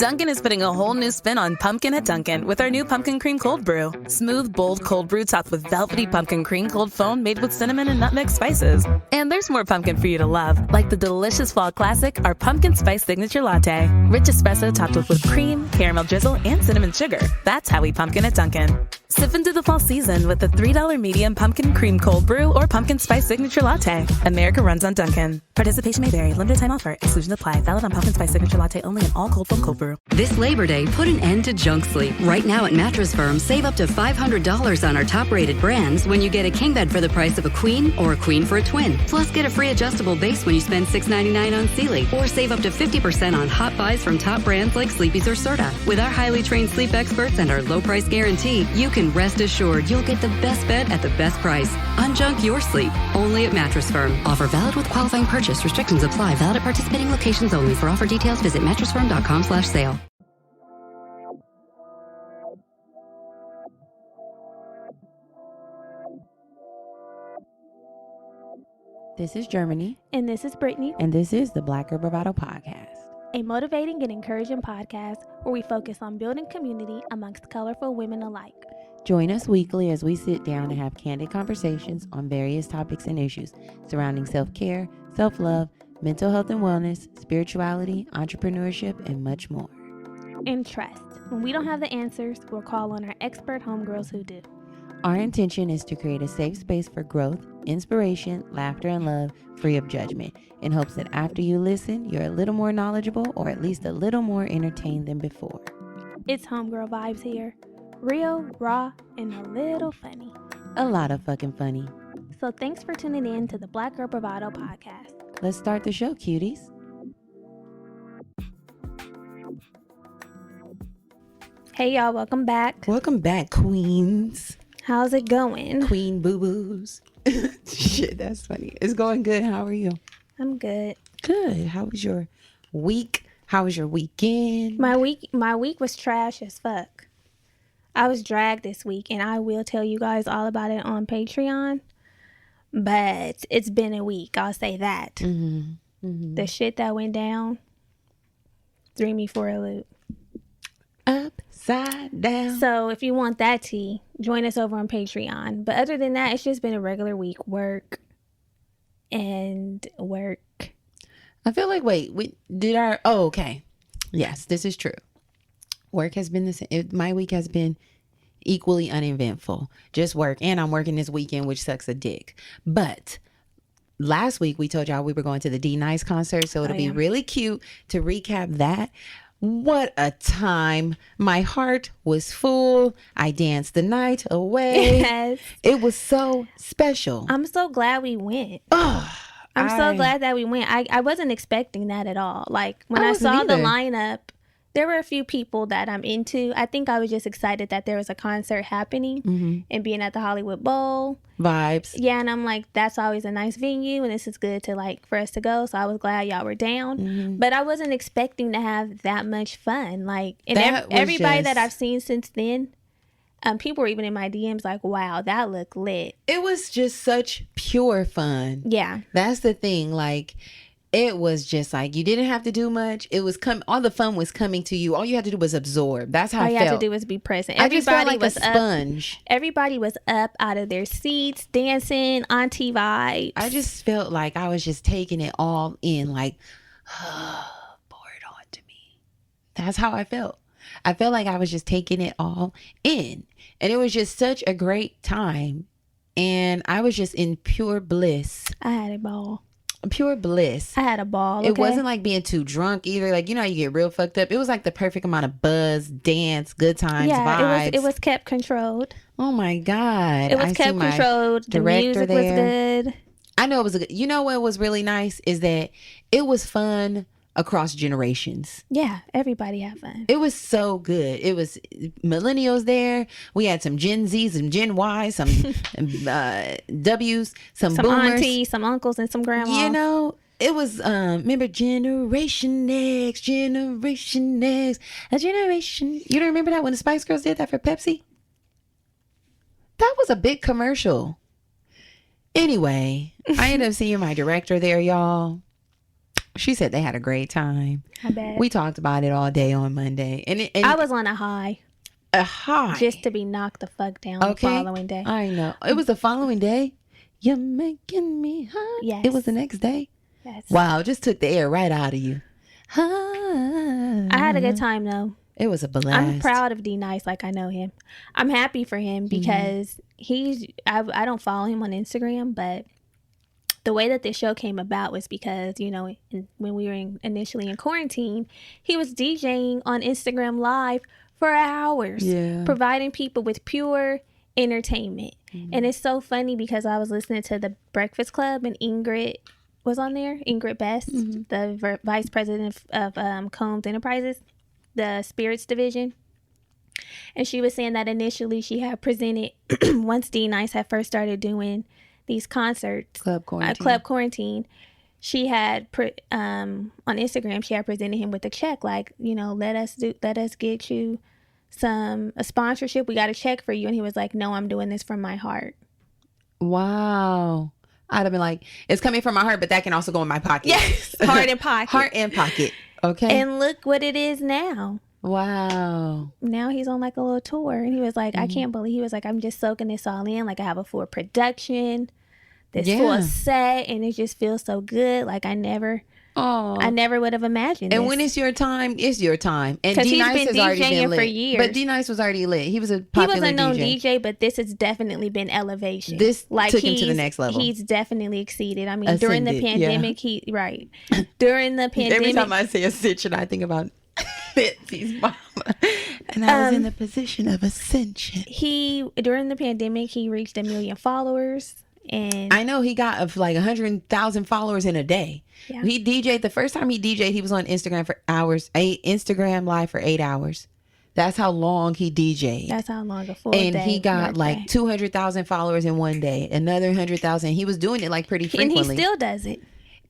Dunkin' is putting a whole new spin on pumpkin at Dunkin' with our new Pumpkin Cream Cold Brew. Smooth, bold cold brew topped with velvety pumpkin cream cold foam made with cinnamon and nutmeg spices. And there's more pumpkin for you to love, like the delicious fall classic, our Pumpkin Spice Signature Latte. Rich espresso topped with whipped cream, caramel drizzle, and cinnamon sugar. That's how we pumpkin at Dunkin'. Sip into the fall season with the $3 medium Pumpkin Cream Cold Brew or Pumpkin Spice Signature Latte. America runs on Dunkin'. Participation may vary. Limited time offer. Exclusions apply. Valid on Pumpkin Spice Signature Latte only and all cold foam cold brew. This Labor Day, put an end to junk sleep. Right now at Mattress Firm, save up to $500 on our top-rated brands when you get a king bed for the price of a queen or a queen for a twin. Plus, get a free adjustable base when you spend $6.99 on Sealy. Or save up to 50% on hot buys from top brands like Sleepy's or Serta. With our highly trained sleep experts and our low price guarantee, you can rest assured you'll get the best bed at the best price. Unjunk your sleep. Only at Mattress Firm. Offer valid with qualifying purchase. Restrictions apply. Valid at participating locations only. For offer details, visit mattressfirm.com/sale. This is Germany. And this is Brittany. And this is the Black Girl Bravado podcast. A motivating and encouraging podcast where we focus on building community amongst colorful women alike. Join us weekly as we sit down and have candid conversations on various topics and issues surrounding self-care, self-love, mental health and wellness, spirituality, entrepreneurship, and much more. And trust, when we don't have the answers, we'll call on our expert homegirls who do. Our intention is to create a safe space for growth, inspiration, laughter, and love, free of judgment, in hopes that after you listen, you're a little more knowledgeable or at least a little more entertained than before. It's homegirl vibes here. Real, raw, and a little funny. A lot of fucking funny. So thanks for tuning in to the Black Girl Bravado podcast. Let's start the show, cuties. Hey y'all, welcome back. Welcome back, queens. How's it going? Queen boo-boos. Shit, that's funny. It's going good. How are you? I'm good. Good. How was your week? How was your weekend? My week was trash as fuck. I was dragged this week, and I will tell you guys all about it on Patreon. But it's been a week. I'll say that. Mm-hmm. Mm-hmm. The shit that went down threw me for a loop. Upside down. So if you want that tea, join us over on Patreon. But other than that, it's just been a regular week. Work. I feel like, okay. Yes, this is true. Work has been the same. My week has been equally uneventful. Just work. And I'm working this weekend, which sucks a dick. But last week, we told y'all we were going to the D-Nice concert. So it'll be really cute to recap that. What a time. My heart was full. I danced the night away. Yes. It was so special. I'm so glad we went. Oh, I'm so glad that we went. I wasn't expecting that at all. Like when I saw the lineup, there were a few people that I'm into. I think I was just excited that there was a concert happening and being at the Hollywood Bowl. Vibes. Yeah, and I'm like, that's always a nice venue and this is good to for us to go. So I was glad y'all were down. But I wasn't expecting to have that much fun. Like, and everybody that I've seen since then, people were even in my DMs like, wow, that looked lit. It was just such pure fun. Yeah. That's the thing. Like, it was just like, you didn't have to do much. It was all the fun was coming to you. All you had to do was absorb. That's how I felt. All you had to do was be present. I just felt like a sponge. Everybody was up out of their seats, dancing, auntie vibes. I just felt like I was just taking it all in, like, pour it on to me. That's how I felt. I felt like I was just taking it all in. And it was just such a great time. And I was just in pure bliss. I had a ball. Pure bliss. I had a ball. Okay? It wasn't like being too drunk either. Like, you know how you get real fucked up? It was like the perfect amount of buzz, dance, good times, vibes. It was kept controlled. Oh my God. It was kept controlled. The music was good. I know it was good. You know what was really nice is that it was fun across generations. Yeah, everybody had fun. It was so good. It was millennials there. We had some Gen Zs, some Gen Ys, some Ws, some boomers, aunties, some uncles, and some grandmas. You know, it was remember Generation X, a generation. You don't remember that when the Spice Girls did that for Pepsi? That was a big commercial. Anyway, I ended up seeing my director there, y'all. She said they had a great time. I bet. We talked about it all day on Monday. And I was on a high. A high? Just to be knocked the fuck down the following day. I know. It was the following day? You're making me high. Yes. It was the next day? Yes. Wow, just took the air right out of you. I had a good time, though. It was a blast. I'm proud of D Nice, like I know him. I'm happy for him because I don't follow him on Instagram, but the way that this show came about was because, you know, when we were initially in quarantine, he was DJing on Instagram Live for hours, providing people with pure entertainment. And it's so funny because I was listening to The Breakfast Club and Ingrid was on there, Ingrid Best, the vice president of Combs Enterprises, the spirits division. And she was saying that initially she had presented, once D Nice had first started doing these concerts, Club Quarantine, she had on Instagram, she had presented him with a check, like, you know, let us get you a sponsorship. We got a check for you. And he was like, no, I'm doing this from my heart. Wow. I'd have been like, it's coming from my heart, but that can also go in my pocket. Yes. Heart and pocket. Heart and pocket. Okay. And look what it is now. Wow. Now he's on like a little tour. And he was like, I can't believe, he was like, I'm just soaking this all in. Like I have a full production, this full set, and it just feels so good. Like I never would have imagined and this. when it's your time, it's your time. And D Nice been has already been lit for years. But D Nice was already lit. He was a popular DJ. He was a known DJ, but this has definitely been elevation. This took him to the next level. He's definitely exceeded. I mean, during the pandemic, during the pandemic. Every time I say ascension, I think about Betsy's mama. And I was in the position of ascension. During the pandemic, he reached 1 million followers. And I know he got like 100,000 followers in a day. Yeah. He DJ'd. The first time he DJ'd, he was on Instagram for hours. Instagram live for 8 hours. That's how long he DJ'd. That's how long a full day. And he got like 200,000 followers in one day. Another 100,000. He was doing it like pretty frequently. And he still does it.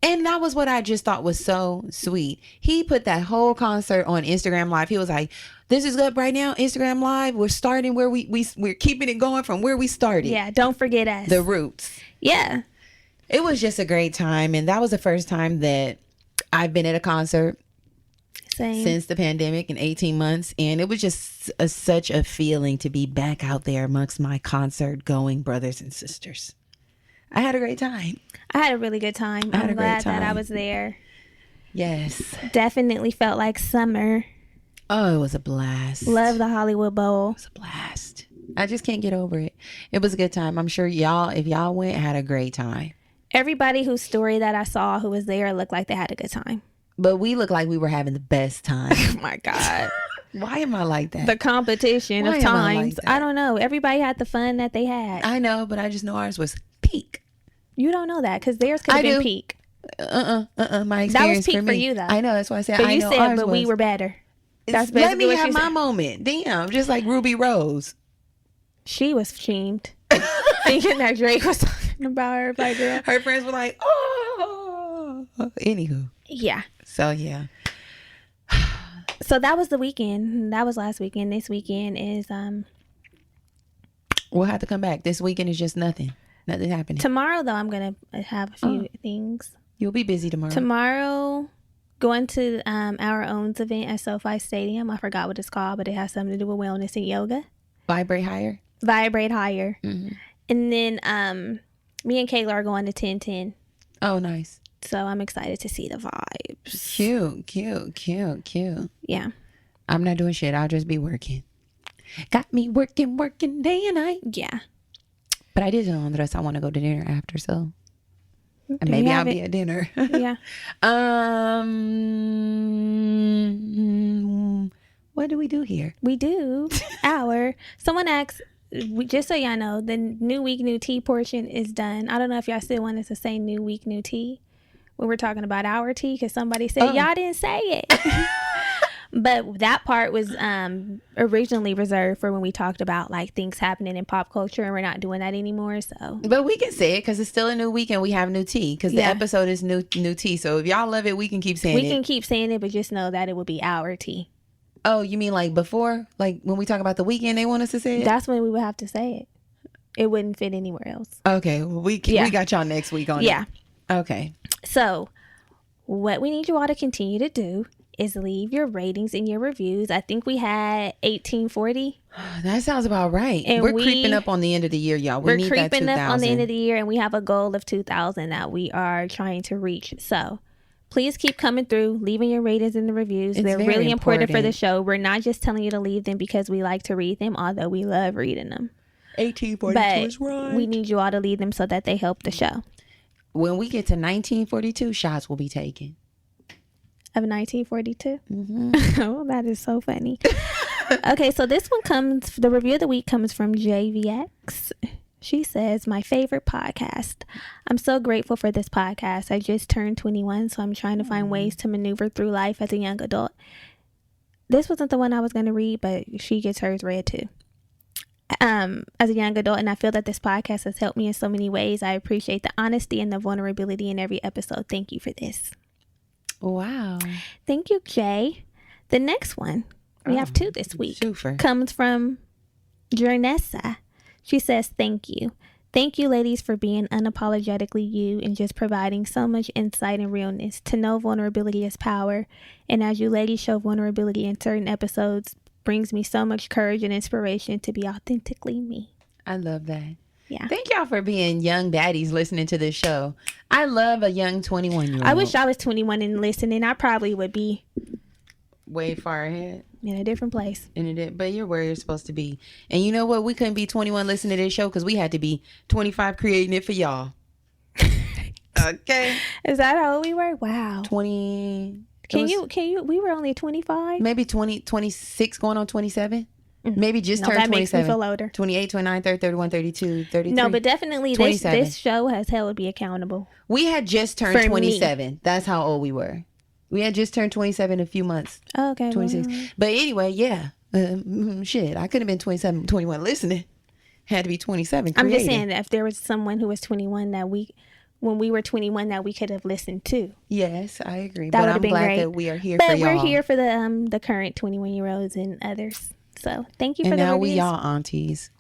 And that was what I just thought was so sweet. He put that whole concert on Instagram Live. He was like, this is up right now, Instagram Live. We're starting where we're keeping it going from where we started. Yeah, don't forget us. The roots. Yeah. It was just a great time. And that was the first time that I've been at a concert since the pandemic in 18 months. And it was just such a feeling to be back out there amongst my concert going brothers and sisters. I had a great time. I had a really good time. I'm glad that I was there. Yes. Definitely felt like summer. Oh, it was a blast. Love the Hollywood Bowl. It was a blast. I just can't get over it. It was a good time. I'm sure y'all, if y'all went, had a great time. Everybody whose story that I saw who was there looked like they had a good time. But we looked like we were having the best time. Oh my God. Why am I like that? The competition of times. I don't know. Everybody had the fun that they had. I know, but I just know ours was peak. You don't know that because theirs could have been peak. My experience that was peak for you, though. I know, that's why I said. But you said, but we were better. That's basically let me have my moment. Damn, just like Ruby Rose. She was shamed, thinking that Drake was talking about her. Like, girl, her friends were like, "Oh." Anywho, yeah. So yeah. So that was the weekend. That was last weekend. This weekend is we'll have to come back. This weekend is just nothing. Nothing happening. Tomorrow, though, I'm gonna have a few things. You'll be busy tomorrow. Tomorrow, going to our own event at SoFi Stadium. I forgot what it's called, but it has something to do with wellness and yoga. Vibrate Higher. Mm-hmm. And then me and Kayla are going to 1010. Oh, nice. So I'm excited to see the vibes. Cute. Yeah. I'm not doing shit. I'll just be working. Got me working day and night. Yeah. But I did tell Andres I want to go to dinner after, so and maybe I'll be at dinner. Yeah. What do we do here? We do someone asked, just so y'all know, the new week, new tea portion is done. I don't know if y'all still want us to say new week, new tea when we're talking about our tea, because somebody said y'all didn't say it. But that part was originally reserved for when we talked about like things happening in pop culture, and we're not doing that anymore. So, but we can say it because it's still a new week and we have new tea because the episode is new tea. So if y'all love it, we can keep saying it. We can keep saying it, but just know that it will be our tea. Oh, you mean like before? Like when we talk about the weekend, they want us to say it? That's when we would have to say it. It wouldn't fit anywhere else. Okay, well, we got y'all next week on it. Yeah. Okay. So what we need you all to continue to do is leave your ratings and your reviews. I think we had 1840. That sounds about right. And we're creeping up on the end of the year, y'all. We're creeping up on the end of the year, and we have a goal of 2,000 that we are trying to reach. So please keep coming through, leaving your ratings and the reviews. They're really important for the show. We're not just telling you to leave them because we like to read them, although we love reading them. 1842 is right. We need you all to leave them so that they help the show. When we get to 1942, shots will be taken. Of 1942? Mm-hmm. Oh, that is so funny. Okay, so this one the review of the week comes from JVX. She says, my favorite podcast. I'm so grateful for this podcast. I just turned 21, so I'm trying to find ways to maneuver through life as a young adult. This wasn't the one I was going to read, but she gets hers read too. As a young adult, and I feel that this podcast has helped me in so many ways. I appreciate the honesty and the vulnerability in every episode. Thank you for this. Wow. Thank you, Jay. The next one, we have 2 this week, comes from Jernessa. She says, thank you. Thank you, ladies, for being unapologetically you and just providing so much insight and realness. To know vulnerability is power. And as you ladies show vulnerability in certain episodes, brings me so much courage and inspiration to be authentically me. I love that. Yeah. Thank y'all for being young baddies listening to this show. I love a young 21-year-old. I wish I was 21 and listening. I probably would be way far ahead. In a different place. But you're where you're supposed to be. And you know what? We couldn't be 21 listening to this show because we had to be 25 creating it for y'all. Okay. Is that how old we were? Wow. 20. Can you, we were only 25? Maybe 26 going on 27. Maybe just turned 27. That makes me feel older. 28, 29, 30, 31, 32, 33. No, but definitely this show has held me accountable. We had just turned 27. Me. That's how old we were. We had just turned 27 a few months. Oh, okay. 26. Well. But anyway, yeah. Shit, I could have been 27, 21 listening. Had to be 27 creating. I'm just saying that if there was someone who was 21 when we were 21 that we could have listened to. Yes, I agree. That but I'm glad great. that we are here for y'all. But we're here for the current 21-year-olds and others. So thank you for the reviews. And now we y'all aunties.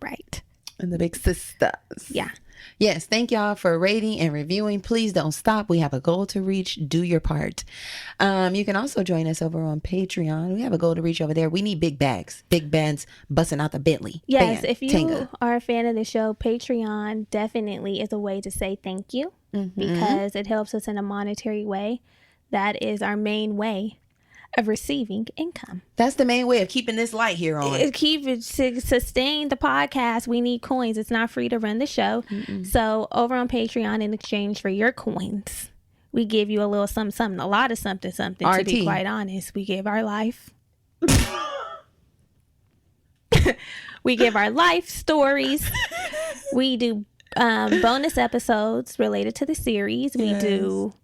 Right. And the big sisters. Yeah. Yes, thank y'all for rating and reviewing. Please don't stop. We have a goal to reach. Do your part. You can also join us over on Patreon. We have a goal to reach over there. We need big bags. Big bands busting out the Bentley. Yes, if you are a fan of the show, Patreon definitely is a way to say thank you because it helps us in a monetary way. That is our main way of receiving income. That's the main way of keeping this light here on. To sustain the podcast, we need coins. It's not free to run the show. So over on Patreon, in exchange for your coins, we give you a little something, a lot of something, RT. To be quite honest. We give our life. We give our life stories. We do bonus episodes related to the series. We do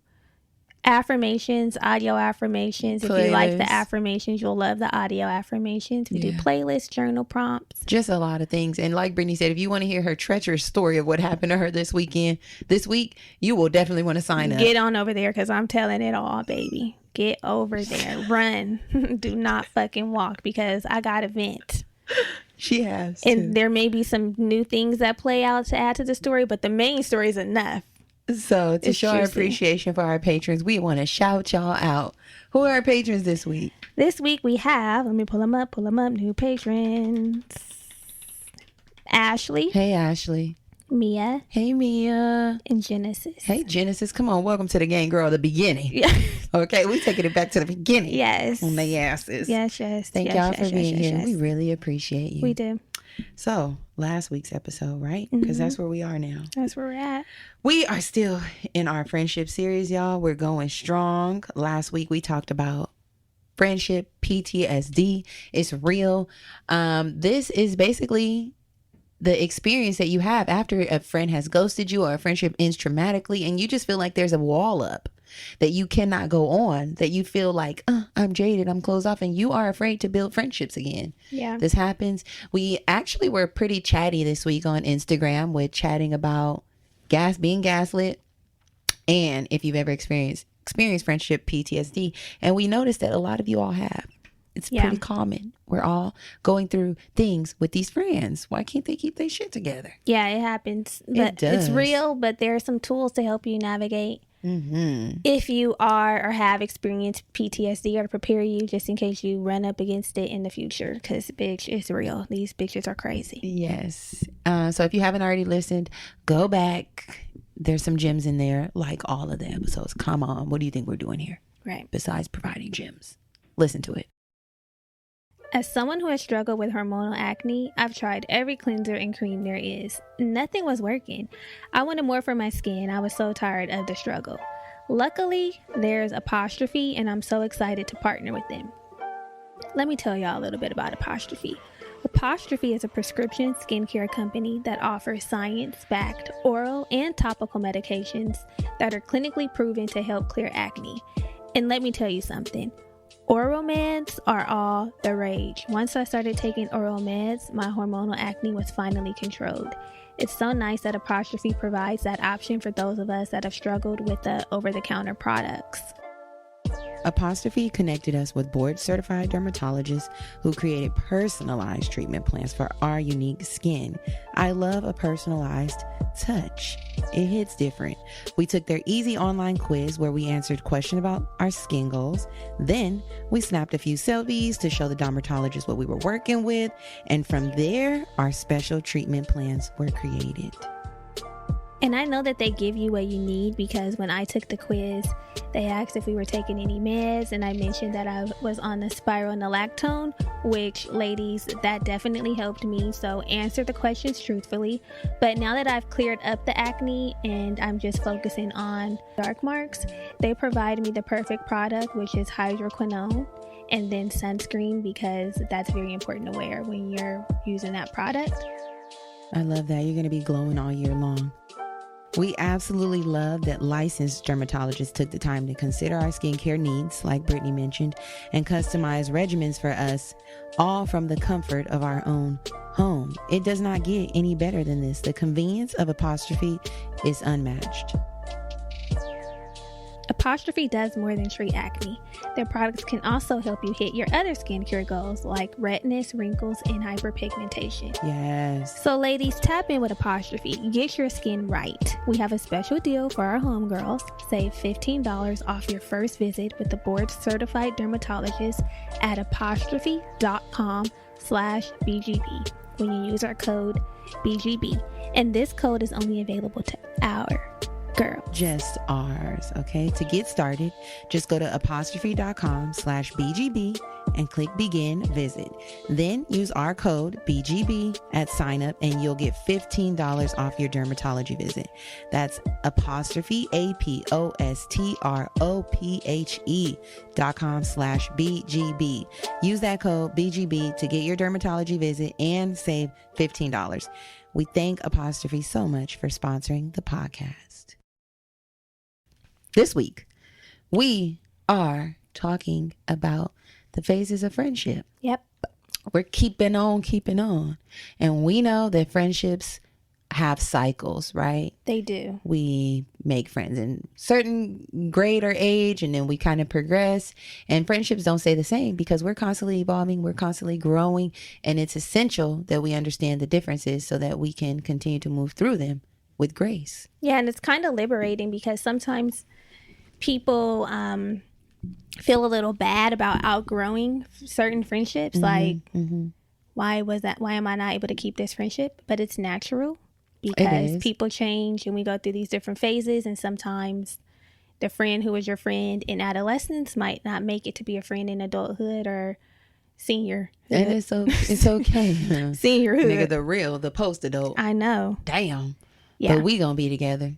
affirmations, audio affirmations. If you like the affirmations, you'll love the audio affirmations. We do playlists, journal prompts. Just a lot of things. And like Brittany said, if you want to hear her treacherous story of what happened to her this week, you will definitely want to sign up. Get on over there because I'm telling it all, baby. Get over there. Run. Do not fucking walk because I got a vent. She has. And there may be some new things that play out to add to the story, but the main story is enough. So to show our appreciation for our patrons, we want to shout y'all out. Who are our patrons this week? This week we have, let me pull them up, new patrons. Ashley. Hey, Ashley. Mia. Hey, Mia. And Genesis. Hey, Genesis. Come on. Welcome to the gang, girl. The beginning. Yeah. Okay. We're taking it back to the beginning. Yes. On the asses. Yes. Thank y'all for being here. We really appreciate you. We do. So last week's episode, right? Because that's where we are now. That's where we're at. We are still in our friendship series, y'all. We're going strong. Last week we talked about friendship, PTSD. It's real. This is basically the experience that you have after a friend has ghosted you or a friendship ends traumatically and you just feel like there's a wall up that you cannot go on, that you feel like, I'm jaded, I'm closed off, and you are afraid to build friendships again. Yeah. This happens. We actually were pretty chatty this week on Instagram with chatting about being gaslit and if you've ever experienced friendship PTSD. And we noticed that a lot of you all have. It's pretty common. We're all going through things with these friends. Why can't they keep their shit together? Yeah, it happens. But it does. It's real, but there are some tools to help you navigate. if you are or have experienced PTSD, or to prepare you just in case you run up against it in the future, because bitch, it's real. These bitches are crazy. Yes. So if you haven't already listened, go back. There's some gems in there, like all of the episodes. Come on, what do you think we're doing here? Right. Besides providing gems, listen to it. As someone who has struggled with hormonal acne, I've tried every cleanser and cream there is. Nothing was working. I wanted more for my skin. I was so tired of the struggle. Luckily, there's Apostrophe, and I'm so excited to partner with them. Let me tell y'all a little bit about Apostrophe. Apostrophe is a prescription skincare company that offers science-backed oral and topical medications that are clinically proven to help clear acne. And let me tell you something. Oral meds are all the rage. Once I started taking oral meds, my hormonal acne was finally controlled. It's so nice that Apostrophe provides that option for those of us that have struggled with the over-the-counter products. Apostrophe connected us with board-certified dermatologists who created personalized treatment plans for our unique skin. I love a personalized touch. It hits different. We took their easy online quiz where we answered questions about our skin goals. Then we snapped a few selfies to show the dermatologist what we were working with. And from there, our special treatment plans were created. And I know that they give you what you need, because when I took the quiz, they asked if we were taking any meds, and I mentioned that I was on the spironolactone, which, ladies, that definitely helped me. So answer the questions truthfully. But now that I've cleared up the acne and I'm just focusing on dark marks, they provide me the perfect product, which is hydroquinone, and then sunscreen, because that's very important to wear when you're using that product. I love that. You're going to be glowing all year long. We absolutely love that licensed dermatologists took the time to consider our skincare needs, like Brittany mentioned, and customize regimens for us, all from the comfort of our own home. It does not get any better than this. The convenience of Apostrophe is unmatched. Apostrophe does more than treat acne. Their products can also help you hit your other skincare goals like redness, wrinkles, and hyperpigmentation. Yes. So ladies, tap in with Apostrophe. Get your skin right. We have a special deal for our homegirls. Save $15 off your first visit with the board-certified dermatologist at apostrophe.com/BGB when you use our code BGB. And this code is only available to our girl. Just ours, okay? To get started, just go to apostrophe.com/BGB and click begin visit. Then use our code BGB at sign up and you'll get $15 off your dermatology visit. That's apostrophe apostrophe.com/BGB. Use that code BGB to get your dermatology visit and save $15. We thank Apostrophe so much for sponsoring the podcast. This week, we are talking about the phases of friendship. Yep. We're keeping on. And we know that friendships have cycles, right? They do. We make friends in certain grade or age, and then we kind of progress. And friendships don't stay the same because we're constantly evolving, we're constantly growing. And it's essential that we understand the differences so that we can continue to move through them with grace. Yeah, and it's kind of liberating because sometimes people feel a little bad about outgrowing certain friendships. Why am I not able to keep this friendship? But it's natural because people change and we go through these different phases, and sometimes the friend who was your friend in adolescence might not make it to be a friend in adulthood or seniorhood. And it's okay. Seniorhood. Nigga, the post-adult. I know. Damn. Yeah. But we gonna be together.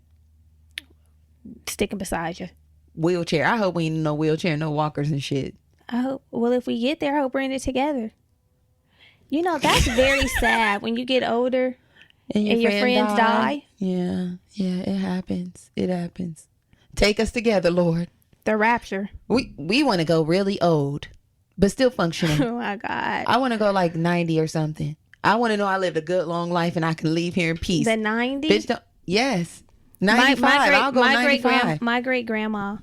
Sticking beside you. Wheelchair. I hope we ain't no wheelchair, no walkers and shit. I hope. Well, if we get there, I hope we're in it together. You know, that's very sad when you get older and your friends die. Yeah, it happens. Take us together, Lord. The rapture. We want to go really old, but still functioning. Oh my God. I want to go like 90 or something. I want to know I lived a good long life and I can leave here in peace. The 90? Bitch, yes. 95. I'll go 95. My great grandma,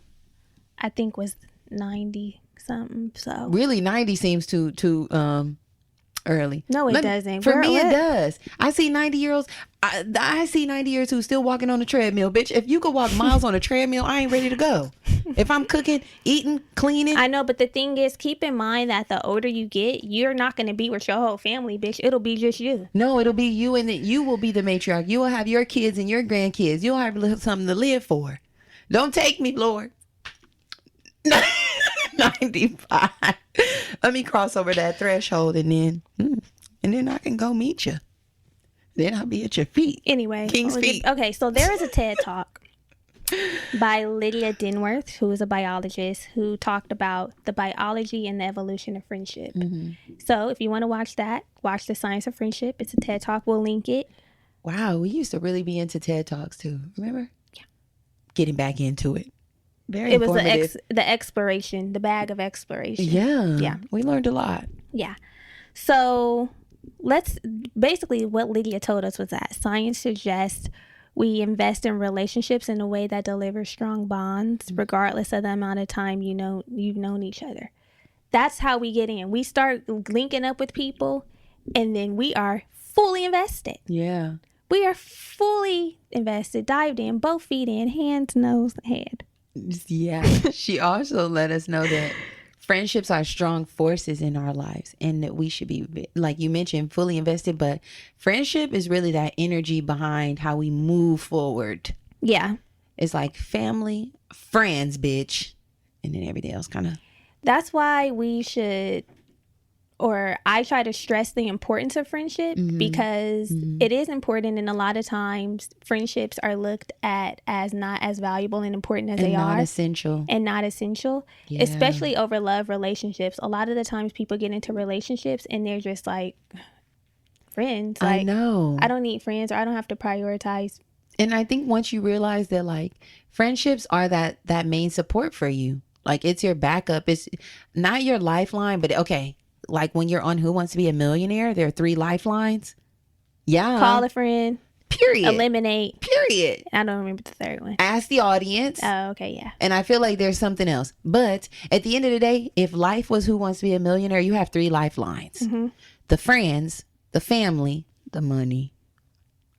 I think, was 90 something. So really, 90 seems too early. No, it doesn't. For me, it does. I see 90-year-olds. I see 90-year-olds who's still walking on the treadmill. Bitch, if you could walk miles on a treadmill, I ain't ready to go. If I'm cooking, eating, cleaning. I know, but the thing is, keep in mind that the older you get, you're not going to be with your whole family, bitch. It'll be just you. No, it'll be you, and you will be the matriarch. You will have your kids and your grandkids. You'll have something to live for. Don't take me, Lord. 95. Let me cross over that threshold, and then I can go meet you. Then I'll be at your feet. Anyway, King's feet. Okay, so there is a TED Talk by Lydia Denworth, who is a biologist, who talked about the biology and the evolution of friendship. So if you want to watch that, watch The Science of Friendship. It's a TED Talk. We'll link it. Wow, we used to really be into TED Talks too. Remember? Yeah. Getting back into it. Very informative. It was the exploration, the bag of exploration. Yeah. We learned a lot. Yeah. So basically what Lydia told us was that science suggests we invest in relationships in a way that delivers strong bonds, regardless of the amount of time you've known each other. That's how we get in. We start linking up with people, and then we are fully invested. Yeah. We are fully invested, dived in, both feet in, hands, nose, head. Yeah. She also let us know that friendships are strong forces in our lives, and that we should be, like you mentioned, fully invested. But friendship is really that energy behind how we move forward. Yeah. It's like family, friends, bitch. And then everything else kind of. That's why we should, or I try to stress the importance of friendship, because it is important, and a lot of times friendships are looked at as not as valuable and important as they are. And not essential. Yeah. Especially over love relationships. A lot of the times people get into relationships and they're just like, friends. Like, I know. I don't need friends, or I don't have to prioritize. And I think once you realize that, like, friendships are that main support for you. Like, it's your backup. It's not your lifeline, but okay. Like when you're on Who Wants to Be a Millionaire, there are 3 lifelines. Yeah. Call a friend. Period. Eliminate. Period. I don't remember the third one. Ask the audience. Oh, okay, yeah. And I feel like there's something else. But at the end of the day, if life was Who Wants to Be a Millionaire, you have 3 lifelines. The friends, the family, the money.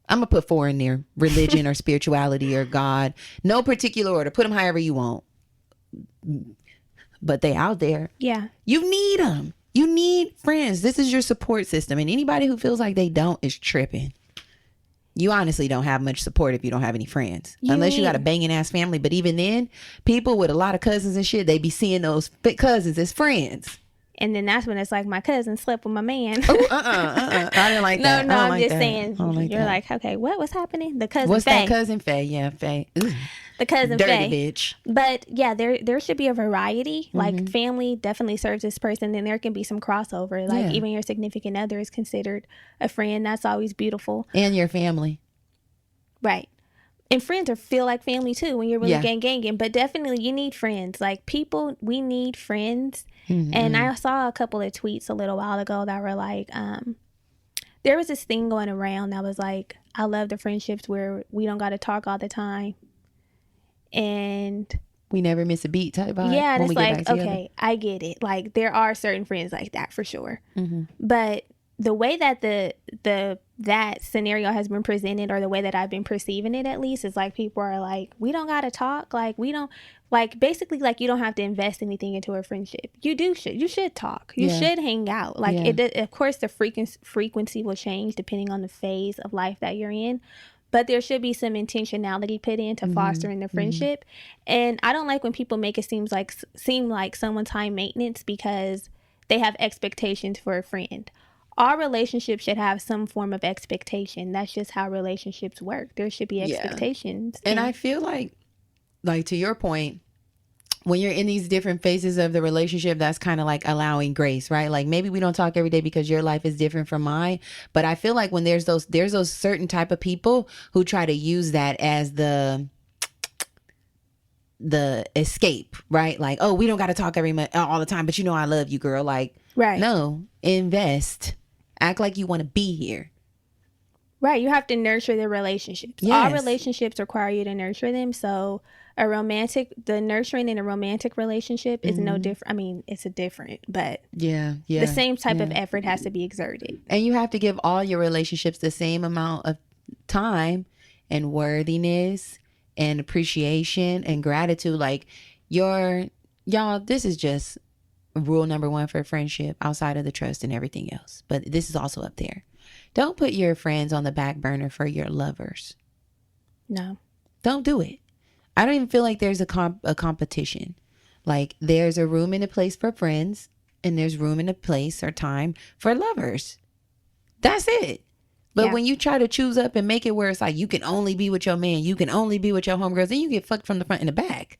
I'm going to put 4 in there. Religion or spirituality or God. No particular order. Put them however you want. But they out there. Yeah. You need them. You need friends. This is your support system. And anybody who feels like they don't is tripping. You honestly don't have much support if you don't have any friends. Unless you got a banging ass family. But even then, people with a lot of cousins and shit, they be seeing those cousins as friends. And then that's when it's like, my cousin slept with my man. I didn't like that. No, I'm just saying. You're like, okay, what's happening? The cousin What's Faye. that cousin Faye? Yeah, Faye. Ooh. The cousin Dirty Faye. bitch. But yeah, there should be a variety. Like family definitely serves this person. Then there can be some crossover. Like even your significant other is considered a friend. That's always beautiful. And your family. Right. And friends feel like family too when you're really ganging. But definitely you need friends. Like people, we need friends. And I saw a couple of tweets a little while ago that were like, there was this thing going around that was like, I love the friendships where we don't got to talk all the time. And we never miss a beat type vibe. Yeah, and it's like, okay, I get it. Like there are certain friends like that for sure. But the way that that scenario has been presented, or the way that I've been perceiving it at least, is like people are like, we don't gotta talk, like we don't, like basically like you don't have to invest anything into a friendship. You should talk, you should hang out, like it, of course the frequency will change depending on the phase of life that you're in, but there should be some intentionality put into fostering the friendship. And I don't like when people make it seem like someone's high maintenance because they have expectations for a friend. Our relationship should have some form of expectation. That's just how relationships work. There should be expectations. And I feel like to your point, when you're in these different phases of the relationship, that's kind of like allowing grace, right? Like maybe we don't talk every day because your life is different from mine. But I feel like when there's those certain type of people who try to use that as the escape, right? Like, oh, we don't got to talk all the time, but you know I love you, girl. Like, right? No, invest. Act like you want to be here. Right. You have to nurture the relationships. Yes. All relationships require you to nurture them. So the nurturing in a romantic relationship is no different. I mean, it's a different, but the same type of effort has to be exerted. And you have to give all your relationships the same amount of time and worthiness and appreciation and gratitude. Like y'all, this is just rule number 1 for friendship outside of the trust and everything else. But this is also up there. Don't put your friends on the back burner for your lovers. No. Don't do it. I don't even feel like there's a competition. Like there's a room and a place for friends and there's room and a place or time for lovers. That's it. But when you try to choose up and make it where it's like you can only be with your man, you can only be with your homegirls, then you get fucked from the front and the back.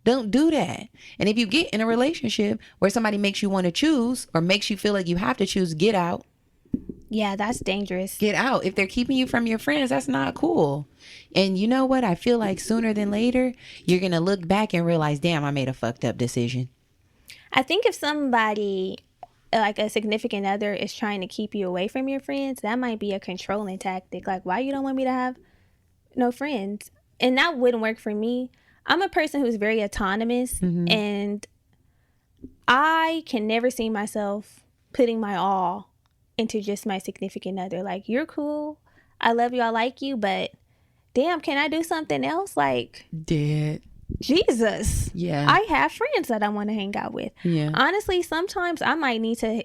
Don't do that. And if you get in a relationship where somebody makes you want to choose or makes you feel like you have to choose, get out. Yeah, that's dangerous. Get out. If they're keeping you from your friends, that's not cool. And you know what? I feel like sooner than later, you're going to look back and realize, damn, I made a fucked up decision. I think if somebody, like a significant other, is trying to keep you away from your friends, that might be a controlling tactic. Like, why you don't want me to have no friends? And that wouldn't work for me. I'm a person who's very autonomous, and I can never see myself putting my all into just my significant other. Like, you're cool, I love you, I like you, but damn, can I do something else? Like, Dead. Jesus. Yeah. I have friends that I want to hang out with. Yeah. Honestly, sometimes I might need to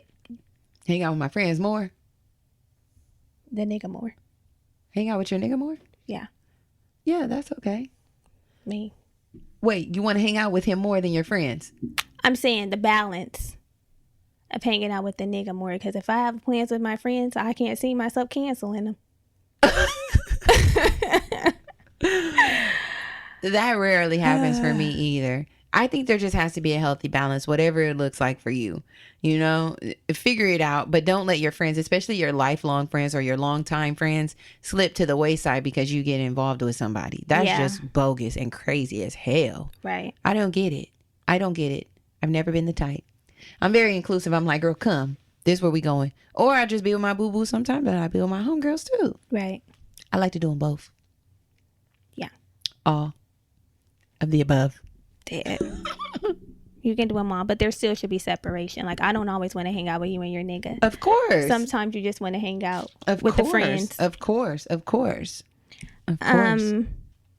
hang out with my friends more. The nigga more. Hang out with your nigga more? Yeah. Yeah, that's okay. Me. Wait, you want to hang out with him more than your friends? I'm saying the balance of hanging out with the nigga more, because if I have plans with my friends, I can't see myself canceling them. That rarely happens for me either. I think there just has to be a healthy balance, whatever it looks like for you. You know, figure it out, but don't let your friends, especially your lifelong friends or your longtime friends, slip to the wayside because you get involved with somebody. That's just bogus and crazy as hell. Right. I don't get it. I've never been the type. I'm very inclusive. I'm like, girl, come. This is where we going. Or I just be with my boo-boo sometimes, but I be with my homegirls too. Right. I like to do them both. Yeah. All of the above. Dead. You can do them all, but there still should be separation. Like, I don't always want to hang out with you and your nigga. Of course. Sometimes you just want to hang out with course. the friends. Of course.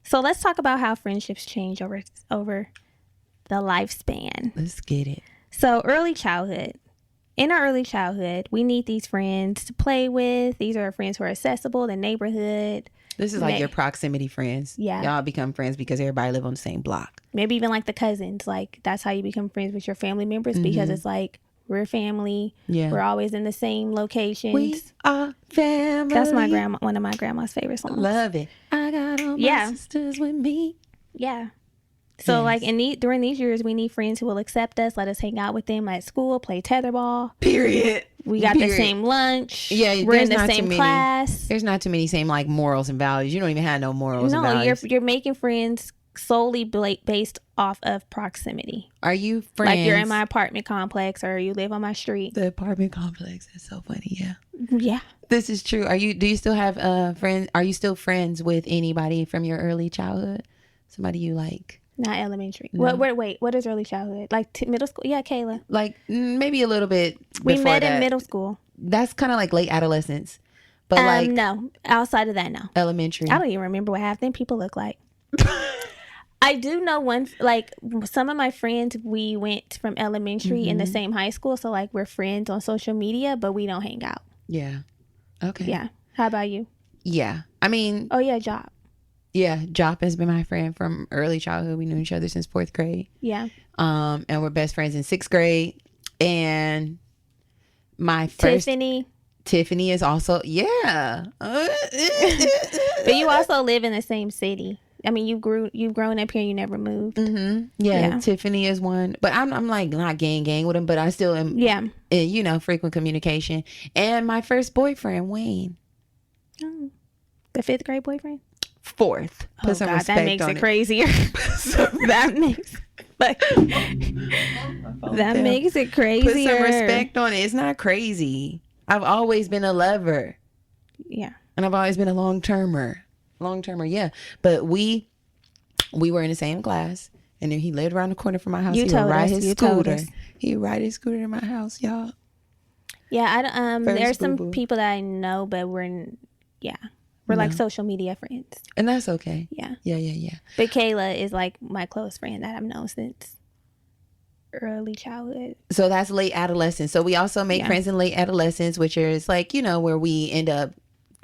So let's talk about how friendships change over the lifespan. Let's get it. So early childhood. In our early childhood, we need these friends to play with. These are our friends who are accessible, the neighborhood. This is like your proximity friends. Yeah. Y'all become friends because everybody live on the same block. Maybe even like the cousins. Like, that's how you become friends with your family members, because it's like, we're family. Yeah. We're always in the same locations. We are family. That's one of my grandma's favorite songs. Love it. I got all my sisters with me. Yeah. So like during these years, we need friends who will accept us, let us hang out with them at school, play tetherball. Period. We got the same lunch. Yeah, we're in the same class. There's not too many same like morals and values. You don't even have no morals and values. You're making friends solely based off of proximity. Are you friends? Like, you're in my apartment complex or you live on my street. The apartment complex is so funny. Yeah. Yeah. This is true. Do you still have friends? Are you still friends with anybody from your early childhood? Somebody you like? Not elementary. No. Wait, what is early childhood? Like middle school? Yeah, Kayla. Like maybe a little bit We before met that. in middle school. That's kind of like late adolescence. But like no. Outside of that, no. Elementary. I don't even remember what half them people look like. I do know some of my friends, we went from elementary in the same high school. So like, we're friends on social media, but we don't hang out. Yeah. Okay. Yeah. How about you? Yeah. I mean. Oh yeah, Job. Yeah, Jop has been my friend from early childhood. We knew each other since 4th grade. Yeah. And we're best friends in 6th grade. And my first Tiffany is also but you also live in the same city. I mean, you've grown up here. You never moved. Yeah, Tiffany is one, but I'm like not gang with him, but I still am. Yeah. In, frequent communication. And my first boyfriend, Wayne. Oh, the 5th grade boyfriend. 4th. Oh God, that makes it crazier. That makes it crazier. Put some respect on it. It's not crazy. I've always been a lover. Yeah. And I've always been a long-termer. Yeah. But we were in the same class. And then he lived around the corner from my house. He would ride his scooter. He would ride his scooter to my house, y'all. Yeah, there's some people that I know, but we're like social media friends. And that's okay. Yeah. Yeah. But Kayla is like my close friend that I've known since early childhood. So that's late adolescence. So we also make friends in late adolescence, which is like, you know, where we end up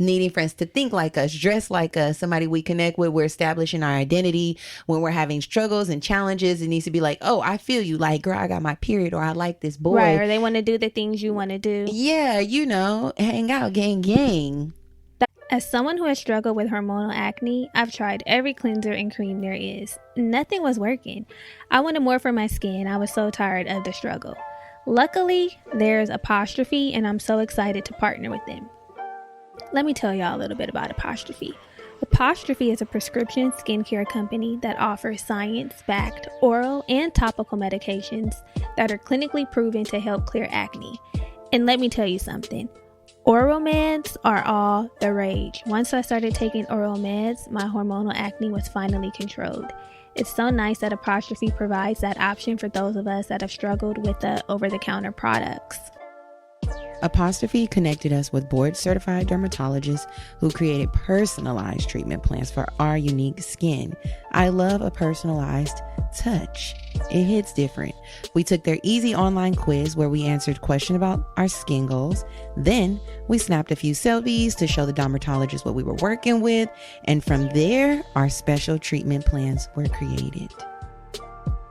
needing friends to think like us, dress like us, somebody we connect with. We're establishing our identity. When we're having struggles and challenges, it needs to be like, oh, I feel you. Like, girl, I got my period, or I like this boy. Right, or they want to do the things you want to do. Yeah, you know, hang out, gang. As someone who has struggled with hormonal acne, I've tried every cleanser and cream there is. Nothing was working. I wanted more for my skin. I was so tired of the struggle. Luckily, there's Apostrophe, and I'm so excited to partner with them. Let me tell y'all a little bit about Apostrophe. Apostrophe is a prescription skincare company that offers science-backed oral and topical medications that are clinically proven to help clear acne. And let me tell you something. Oral meds are all the rage. Once I started taking oral meds, my hormonal acne was finally controlled. It's so nice that Apostrophe provides that option for those of us that have struggled with the over-the-counter products. Apostrophe connected us with board-certified dermatologists who created personalized treatment plans for our unique skin. I love a personalized touch. It hits different. We took their easy online quiz where we answered questions about our skin goals. Then we snapped a few selfies to show the dermatologist what we were working with. And from there, our special treatment plans were created.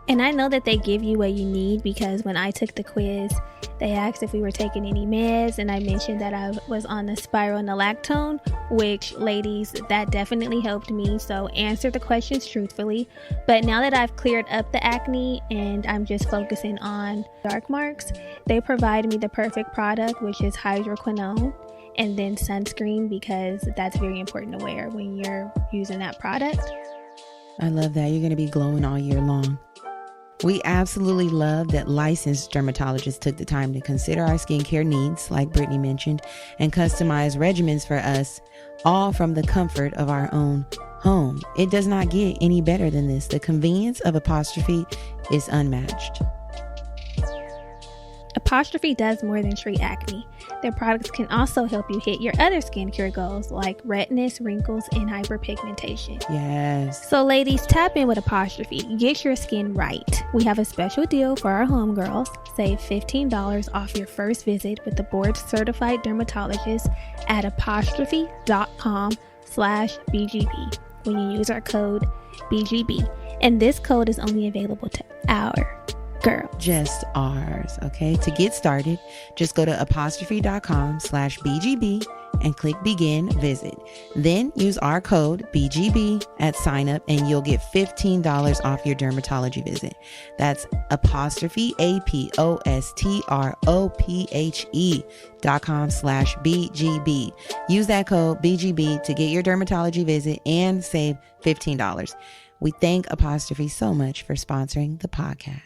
And I know that they give you what you need, because when I took the quiz, they asked if we were taking any meds, and I mentioned that I was on the spironolactone, which, ladies, that definitely helped me. So answer the questions truthfully. But now that I've cleared up the acne and I'm just focusing on dark marks, they provide me the perfect product, which is hydroquinone, and then sunscreen, because that's very important to wear when you're using that product. I love that. You're going to be glowing all year long. We absolutely love that licensed dermatologists took the time to consider our skincare needs, like Brittany mentioned, and customize regimens for us, all from the comfort of our own home. It does not get any better than this. The convenience of Apostrophe is unmatched. Apostrophe does more than treat acne. Their products can also help you hit your other skincare goals like redness, wrinkles, and hyperpigmentation. Yes. So ladies, tap in with Apostrophe. Get your skin right. We have a special deal for our homegirls. Save $15 off your first visit with the board-certified dermatologist at apostrophe.com/BGB when you use our code BGB. And this code is only available to our girl. Just ours, okay? To get started, just go to apostrophe.com/BGB and click begin visit. Then use our code BGB at sign up and you'll get $15 off your dermatology visit. That's apostrophe APOSTROPHE.com/BGB. Use that code BGB to get your dermatology visit and save $15. We thank Apostrophe so much for sponsoring the podcast.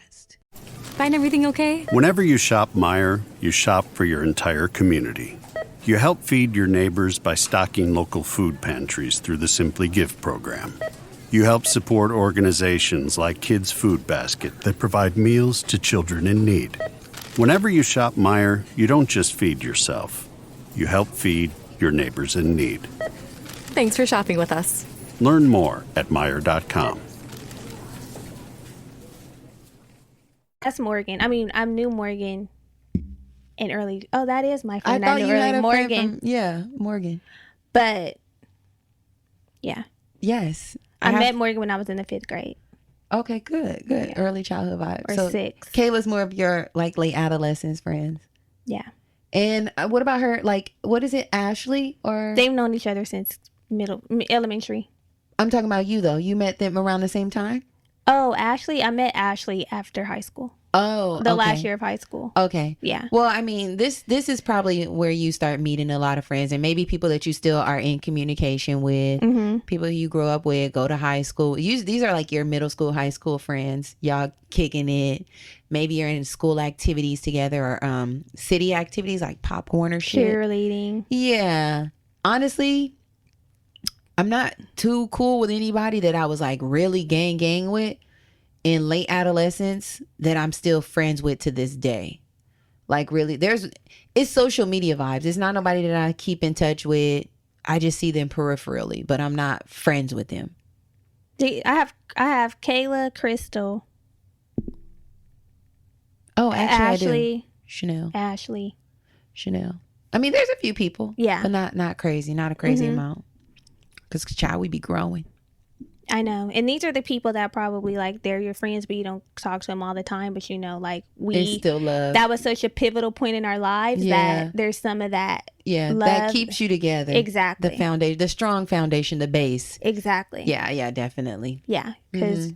Find everything okay? Whenever you shop Meijer, you shop for your entire community. You help feed your neighbors by stocking local food pantries through the Simply Give program. You help support organizations like Kids Food Basket that provide meals to children in need. Whenever you shop Meijer, you don't just feed yourself. You help feed your neighbors in need. Thanks for shopping with us. Learn more at Meijer.com. That's Morgan. I mean, I knew Morgan in early. Oh, that is my friend. I thought knew you had a Morgan. friend from, Morgan. But yeah, yes, I met Morgan when I was in the 5th grade. Okay, good. Yeah. Early childhood vibe. Or so 6. Kayla's more of your like late adolescence friends. Yeah. And what about her? Like, what is it, Ashley? Or They've known each other since elementary. I'm talking about you though. You met them around the same time? Oh, Ashley. I met Ashley after high school. Oh, the last year of high school. Okay. Yeah. Well, I mean, this is probably where you start meeting a lot of friends and maybe people that you still are in communication with, people who you grow up with, go to high school. These are like your middle school, high school friends. Y'all kicking it. Maybe you're in school activities together or city activities like popcorn or shit. Cheerleading. Yeah. honestly, I'm not too cool with anybody that I was like really gang with in late adolescence that I'm still friends with to this day. Like really, it's social media vibes. It's not nobody that I keep in touch with. I just see them peripherally, but I'm not friends with them. I have Kayla, Crystal. Oh, actually, Ashley, I do. Chanel. I mean, there's a few people. Yeah. But not crazy. Not a crazy amount. Because, child, we be growing. I know. And these are the people that probably, like, they're your friends, but you don't talk to them all the time. But, you know, like, we still love. That was such a pivotal point in our lives that there's some of that. Yeah, love. That keeps you together. Exactly. The foundation, the strong foundation, the base. Exactly. Yeah, definitely. Yeah, because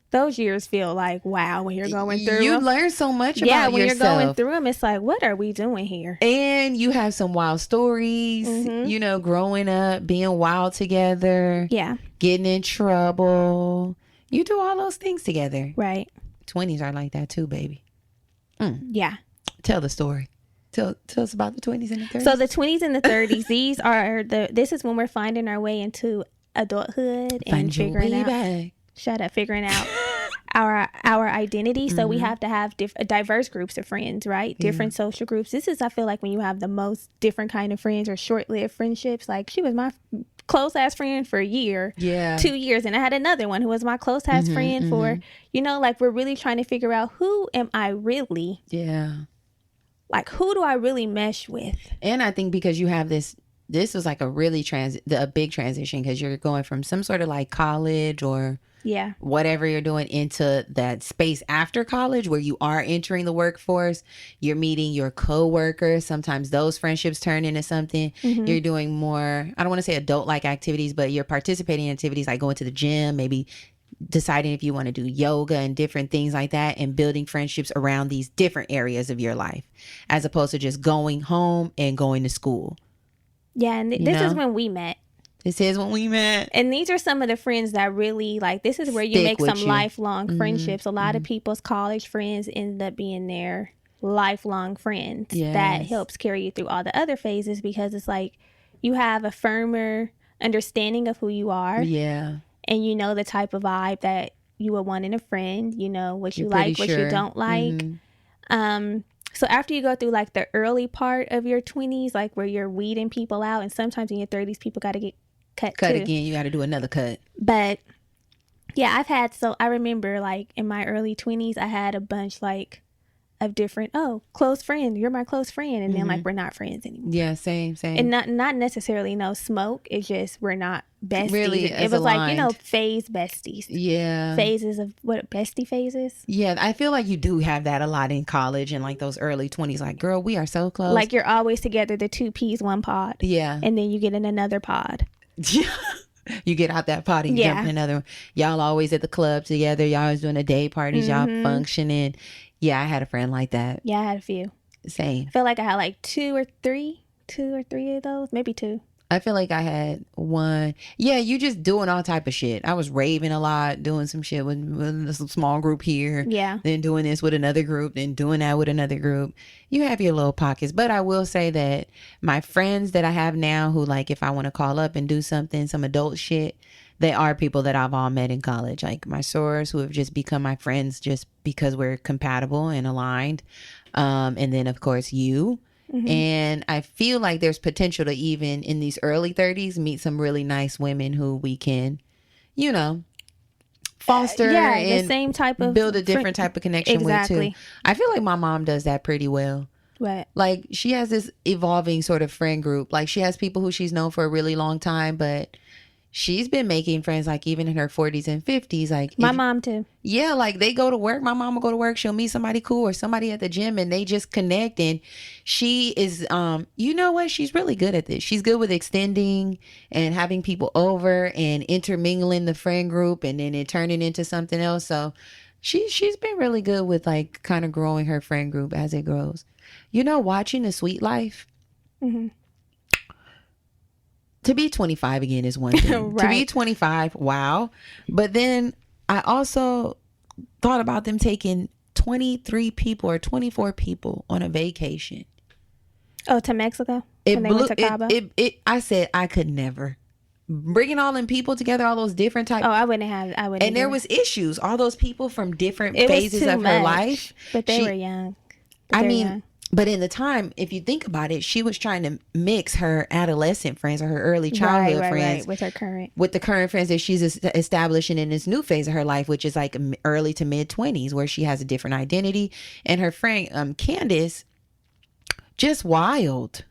those years feel like, wow, when you're going through you them. learn so much about yourself. Yeah, when you're going through them, it's like, what are we doing here? And you have some wild stories, you know, growing up, being wild together. Yeah. Getting in trouble. You do all those things together. Right. 20s are like that too, baby. Yeah. Tell the story. Tell us about the 20s and the 30s. So the 20s and the 30s, this is when we're finding our way into adulthood and figuring out our identity. So we have to have diverse groups of friends, right? Different social groups. This is, I feel like, when you have the most different kind of friends or short-lived friendships. Like, she was my close ass friend for a year, 2 years, and I had another one who was my close ass friend for, you know, like, we're really trying to figure out, who am I really? Like, who do I really mesh with? And I think because you have this was like a really a big transition, because you're going from some sort of like college or whatever you're doing into that space after college where you are entering the workforce. You're meeting your co-workers. Sometimes those friendships turn into something. You're doing more, I don't want to say adult like activities, but you're participating in activities like going to the gym, maybe deciding if you want to do yoga and different things like that, and building friendships around these different areas of your life, as opposed to just going home and going to school. Yeah, and this is when we met. This is when we met. And these are some of the friends that really, like, this is where you make some lifelong friendships. A lot of people's college friends end up being their lifelong friends. That helps carry you through all the other phases, because it's like you have a firmer understanding of who you are. Yeah. And you know the type of vibe that you would want in a friend. You know what you like, what you don't like. So after you go through like the early part of your 20s, like where you're weeding people out, and sometimes in your 30s, people got to get cut too. Again. You got to do another cut. But yeah, I remember like in my early 20s, I had a bunch like of different, close friend, you're my close friend, and then like we're not friends anymore. Yeah, same. And not necessarily no smoke. It's just we're not besties. Really, it was aligned. Like, phase besties. Yeah, phases of what bestie phases. Yeah, I feel like you do have that a lot in college and like those early 20s. Like, girl, we are so close. Like, you're always together, the 2 peas, 1 pod. Yeah, and then you get in another pod. You get out that pod and jump in another one. Y'all always at the club together. Y'all always doing the day parties. Y'all functioning. Yeah, I had a friend like that. Yeah, I had a few. Same. I feel like I had like two or three of those, maybe 2. I feel like I had 1. Yeah, you just doing all type of shit. I was raving a lot, doing some shit with a small group here. Yeah. Then doing this with another group, then doing that with another group. You have your little pockets. But I will say that my friends that I have now who, like, if I want to call up and do something, some adult shit, they are people that I've all met in college. Like my sorors who have just become my friends just because we're compatible and aligned. And then, of course, you. And I feel like there's potential to even in these early 30s meet some really nice women who we can, foster and the same type of build a different type of connection with too. I feel like my mom does that pretty well. Right. Like, she has this evolving sort of friend group. Like, she has people who she's known for a really long time, but she's been making friends like even in her 40s and 50s. Like my mom too. Yeah, like they go to work. My mom will go to work. She'll meet somebody cool or somebody at the gym, and they just connect. And she is, you know what? She's really good at this. She's good with extending and having people over and intermingling the friend group, and then it turning into something else. So she's been really good with like kind of growing her friend group as it grows. Watching The Sweet Life. To be 25 again is one thing. Right. To be 25, wow. But then I also thought about them taking 23 people or 24 people on a vacation. Oh, to Mexico? It When they blew, went to Cabo? I said I could never. Bringing all them people together, all those different types. Oh, I wouldn't have. I wouldn't. And there was issues. All those people from different It was phases too of her much, life. But they were young. Young. But in the time, if you think about it, she was trying to mix her adolescent friends or her early childhood friends with the current friends that she's establishing in this new phase of her life, which is like early to mid 20s, where she has a different identity. And her friend Candace, just wild.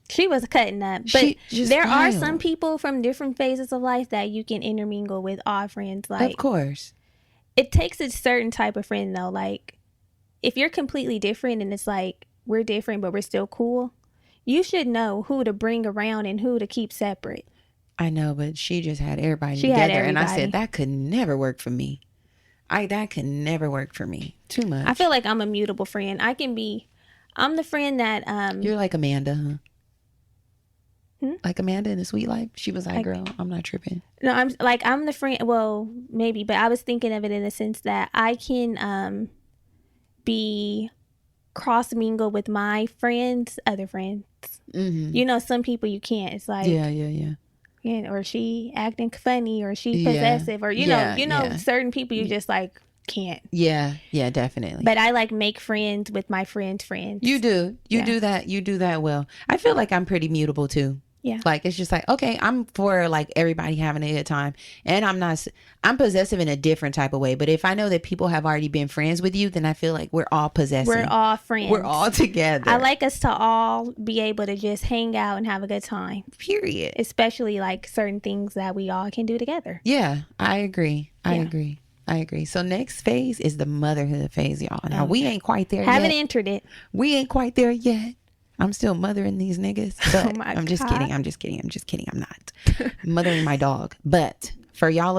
She was cutting up. But there are some people from different phases of life that you can intermingle with, all friends. Like, of course. It takes a certain type of friend, though. Like, if you're completely different and it's like, we're different, but we're still cool, you should know who to bring around and who to keep separate. I know, but she just had everybody together. And I said, that could never work for me. That could never work for me. Too much. I feel like I'm a mutable friend. I'm the friend that... You're like Amanda, huh? Like Amanda in The Sweet Life. She was like, girl, I'm not tripping. No, I'm the friend. Well, maybe, but I was thinking of it in the sense that I can be cross mingle with my friends, other friends. Mm-hmm. You know, some people you can't. It's like yeah, or she acting funny, or she possessive, or you know, certain people you just like can't. Yeah, definitely. But I like make friends with my friends' friends. You do that. You do that well. I feel like I'm pretty mutable too. Yeah. Like, it's just like, okay, I'm for like everybody having a good time. And I'm possessive in a different type of way. But if I know that people have already been friends with you, then I feel like we're all possessive. We're all friends. We're all together. I like us to all be able to just hang out and have a good time. Period. Especially like certain things that we all can do together. Yeah, I agree. I agree. So next phase is the motherhood phase, y'all. Now, we ain't quite there yet. Haven't entered it. We ain't quite there yet. I'm still mothering these niggas. But I'm just kidding. I'm not mothering my dog. But for y'all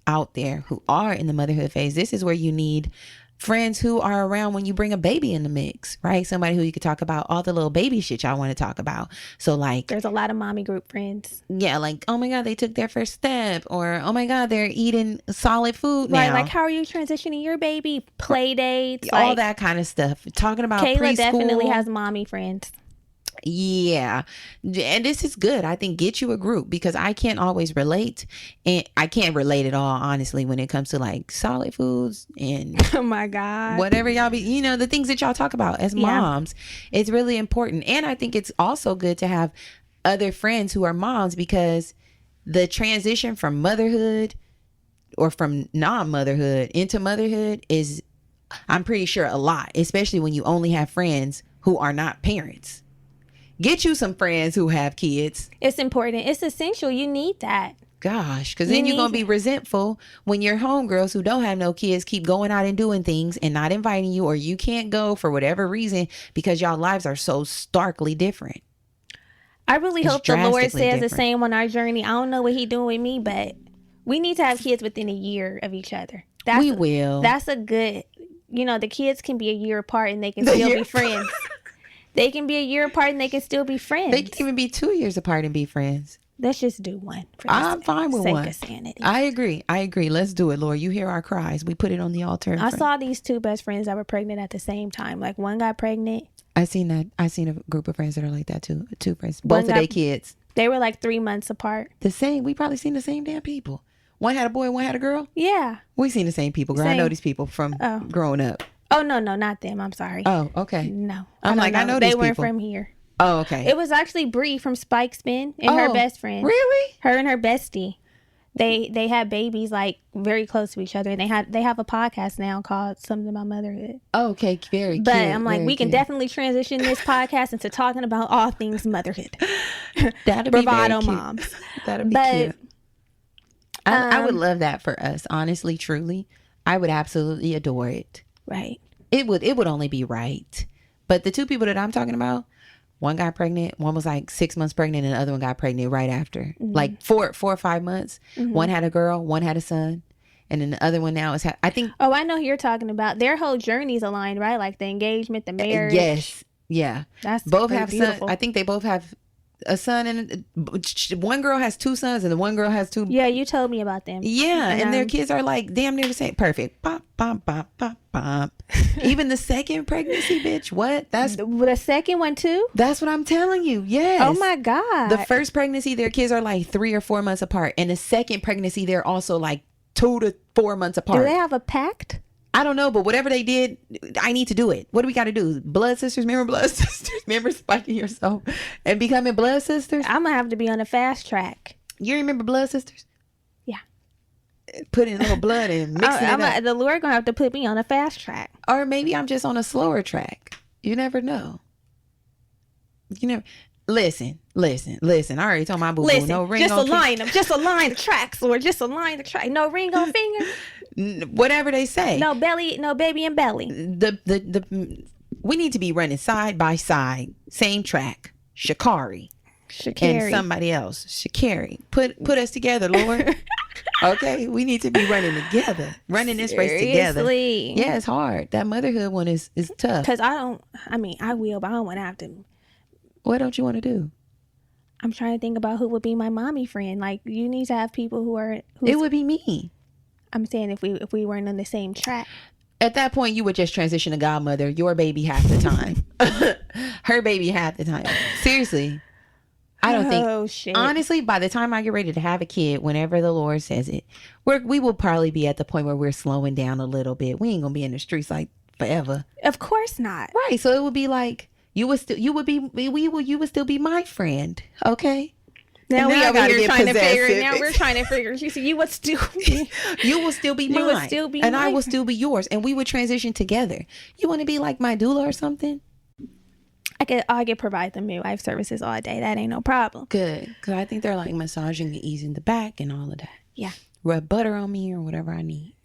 out there who are in the motherhood phase, this is where you need friends who are around when you bring a baby in the mix, right? Somebody who you could talk about all the little baby shit y'all want to talk about. So like, there's a lot of mommy group friends. Yeah, like, oh my God, they took their first step, or oh my God, they're eating solid food now. Right, like, how are you transitioning your baby? Play dates, all that kind of stuff. Talking about Kayla preschool. Definitely has mommy friends. Yeah, and this is good. I think get you a group, because I can't always relate, and I can't relate at all, honestly, when it comes to like solid foods and oh my God, whatever y'all be, you know, the things that y'all talk about as moms. It's really important. And I think it's also good to have other friends who are moms, because the transition from motherhood or from non-motherhood into motherhood is, I'm pretty sure, a lot, especially when you only have friends who are not parents. Get you some friends who have kids. It's important. It's essential. You need that. Gosh, because then you're going to be resentful when your homegirls who don't have no kids keep going out and doing things and not inviting you, or you can't go for whatever reason because y'all lives are so starkly different. I really hope the Lord says the same on our journey. I don't know what He doing with me, but we need to have kids within a year of each other. We will. That's a good, you know, the kids can be a year apart and they can still be friends. They can be a year apart and they can still be friends. They can even be 2 years apart and be friends. Let's just do one. I'm fine with one. I agree. Agree. Let's do it, Lord. You hear our cries. We put it on the altar. I saw these two best friends that were pregnant at the same time. Like, one got pregnant. I seen that. I seen a group of friends that are like that too. Two friends. Both of their kids. They were like 3 months apart. The same. We probably seen the same damn people. One had a boy, one had a girl. Yeah. We seen the same people, girl. I know these people from growing up. Oh, no, not them. I'm sorry. Oh, okay. No. I know these people. They weren't from here. Oh, okay. It was actually Bree from Spike Spin and her best friend. Really? Her and her bestie. They had babies like very close to each other, and they have a podcast now called Something About Motherhood. Oh, okay, very cute. But I'm like, we can definitely transition this podcast into talking about all things motherhood. That'd Bravado be very moms. Cute. That'd be cute. I would love that for us, honestly, truly. I would absolutely adore it. Right. It would only be right. But the two people that I'm talking about, one got pregnant, one was like 6 months pregnant, and the other one got pregnant right after. Mm-hmm. Like four or 5 months. Mm-hmm. One had a girl, one had a son. And then the other one now is, I think. Oh, I know who you're talking about. Their whole journey's aligned, right? Like the engagement, the marriage. Yes. Yeah. That's both have beautiful. son. I think they both have a son, and one girl has 2 sons and the one girl has 2. Yeah, you told me about them. Yeah, and their kids are like damn near the same. Perfect. Bop, bop, bop, bop, bop. Even the second pregnancy, bitch. What? That's the second one too? That's what I'm telling you. Yes. Oh my God. The first pregnancy, their kids are like 3 or 4 months apart. And the second pregnancy, they're also like 2 to 4 months apart. Do they have a pact? I don't know, but whatever they did, I need to do it. What do we got to do? Blood sisters? Remember blood sisters? Remember spiking yourself and becoming blood sisters? I'm going to have to be on a fast track. You remember blood sisters? Yeah. Putting a little blood and mixing it up. The Lord going to have to put me on a fast track. Or maybe I'm just on a slower track. You never know. You never... Listen. I already told my boo-boo. No ring just on align them. Just align the tracks, or just align the track. No ring on finger. Whatever they say. No belly, no baby and belly. We need to be running side by side, same track. Sha'Carri. And somebody else. Sha'Carri. Put us together, Lord. Okay, we need to be running together, running this race together. Yeah, it's hard. That motherhood one is tough. Because I will, but I don't want to have to. What don't you want to do? I'm trying to think about who would be my mommy friend. Like, you need to have people who are. It would be me. I'm saying if we weren't on the same track. At that point, you would just transition to godmother. Your baby half the time. Her baby half the time. Seriously. I don't think. Oh, shit. Honestly, by the time I get ready to have a kid, whenever the Lord says it, we will probably be at the point where we're slowing down a little bit. We ain't going to be in the streets like forever. Of course not. Right. So it would be like, you would still be my friend. Okay. Now we over here trying to figure it. Now we're trying to figure. You would still be. You will still be mine. You would still be. And I will still be yours. And we would transition together. You want to be like my doula or something? I could provide the midwife services all day. That ain't no problem. Good. Because I think they're like massaging and easing the back and all of that. Yeah. Rub butter on me or whatever I need.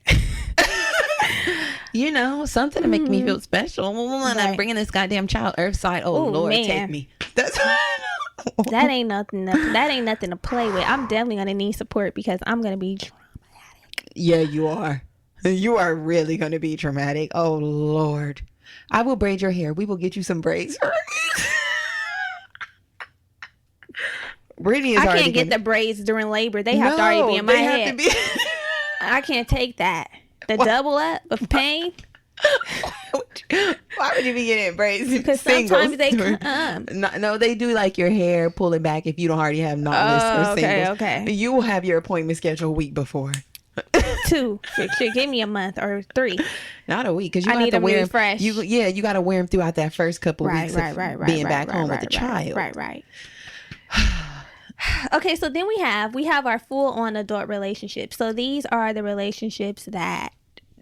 You know, something to make me feel special. And I'm bringing this goddamn child earthside. Oh, Lord, man. Take me. That's that ain't nothing. That ain't nothing to play with. I'm definitely gonna need support because I'm gonna be traumatic. Yeah, you are. You are really gonna be traumatic. Oh Lord, I will braid your hair. We will get you some braids. Brittany is I can't get the braids during labor. They have to already be in my head. I can't take that. The double up of pain. Why would you be getting braids? Because sometimes they come. No, they do like your hair, pull it back if you don't already have knotless or singles. Okay. You will have your appointment scheduled a week before. 2. Give me a month or 3. Not a week, because I need to wear them fresh. You got to wear them throughout that first couple weeks of being back home with the child. Right. Okay, so then we have our full-on adult relationships. So these are the relationships that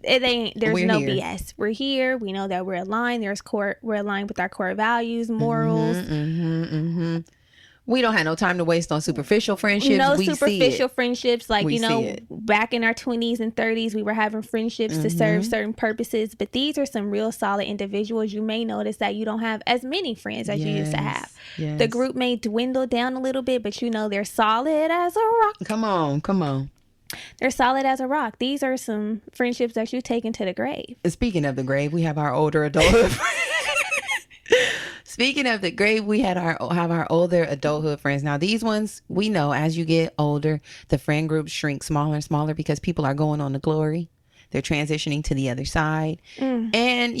there's no BS. We're here. We know that we're aligned. We're aligned with our core values, morals. We don't have no time to waste on superficial friendships. No superficial friendships. Like, back in our 20s and 30s, we were having friendships to serve certain purposes. But these are some real solid individuals. You may notice that you don't have as many friends as you used to have. Yes. The group may dwindle down a little bit, but they're solid as a rock. Come on. They're solid as a rock. These are some friendships that you take into the grave. Speaking of the grave, we have our older adulthood. Speaking of the grave, we have our older adulthood friends. Now, these ones, we know as you get older, the friend groups shrink smaller and smaller because people are going on to glory. They're transitioning to the other side. And,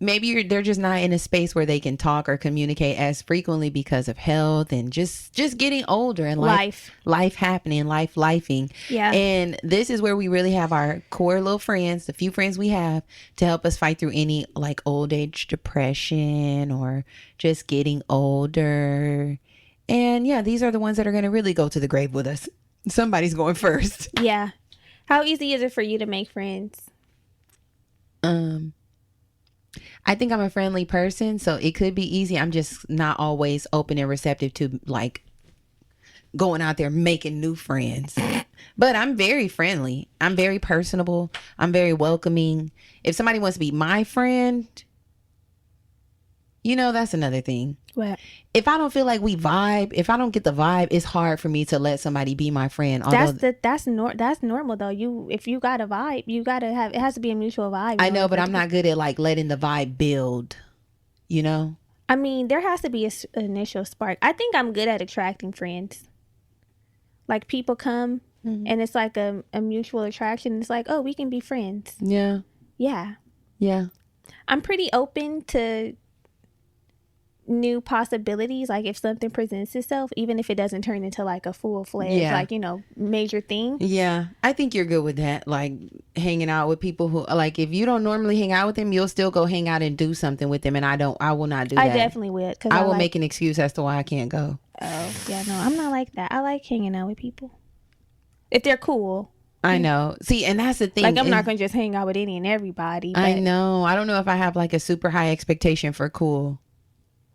maybe they're just not in a space where they can talk or communicate as frequently because of health and just getting older and life happening, lifing. Yeah. And this is where we really have our core little friends, the few friends we have, to help us fight through any like old age depression or just getting older. And yeah, these are the ones that are going to really go to the grave with us. Somebody's going first. Yeah. How easy is it for you to make friends? I think I'm a friendly person, so it could be easy. I'm just not always open and receptive to like going out there making new friends. But I'm very friendly. I'm very personable. I'm very welcoming. If somebody wants to be my friend, that's another thing. What? If I don't feel like we vibe, if I don't get the vibe, it's hard for me to let somebody be my friend. That's normal though. If you got a vibe, you gotta have. It has to be a mutual vibe. I know, but I'm not good at like letting the vibe build. I mean, there has to be an initial spark. I think I'm good at attracting friends. Like, people come and it's like a mutual attraction. It's like, oh, we can be friends. Yeah. Yeah. Yeah. I'm pretty open to new possibilities. Like, if something presents itself, even if it doesn't turn into like a full-fledged, like, you know, major thing. Yeah. I think you're good with that. Like, hanging out with people who, like, if you don't normally hang out with them, you'll still go hang out and do something with them. And I will not do that. I definitely would. Cause I will make an excuse as to why I can't go. Oh, yeah, no, I'm not like that. I like hanging out with people. If they're cool. I know. See, and that's the thing. Like, I'm not going to just hang out with any and everybody. But I know. I don't know if I have like a super high expectation for cool.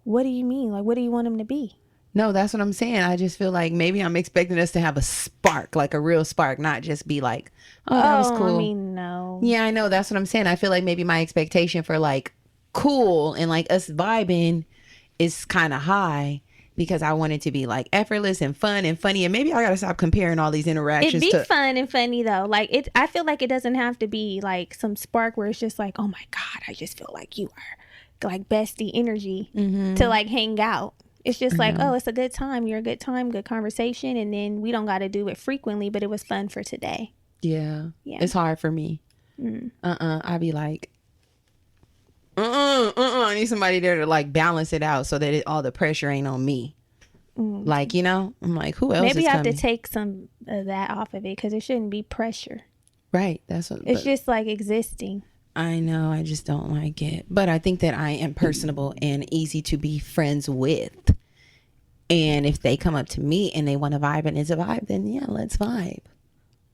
What do you mean? Like, what do you want them to be? No, that's what I'm saying. I just feel like maybe I'm expecting us to have a spark, like a real spark, not just be like, oh, that was cool. I mean, no. Yeah, I know. That's what I'm saying. I feel like maybe my expectation for like cool and like us vibing is kind of high because I want it to be like effortless and fun and funny. And maybe I got to stop comparing all these interactions. It'd be fun and funny though. Like, I feel like it doesn't have to be like some spark where it's just like, oh my God, I just feel like you are like bestie energy to like hang out. It's just like, oh, it's a good time. You're a good time, good conversation. And then we don't got to do it frequently, but it was fun for today. Yeah. It's hard for me. I'd be like, I need somebody there to like balance it out so that all the pressure ain't on me. Like, you know, I'm like, who else Maybe is you have coming? to take some of that off of it because it shouldn't be pressure. Right. That's what It's just like existing. I know. I just don't like it. But I think that I am personable and easy to be friends with. And if they come up to me and they want to vibe and it's a vibe, then yeah, let's vibe.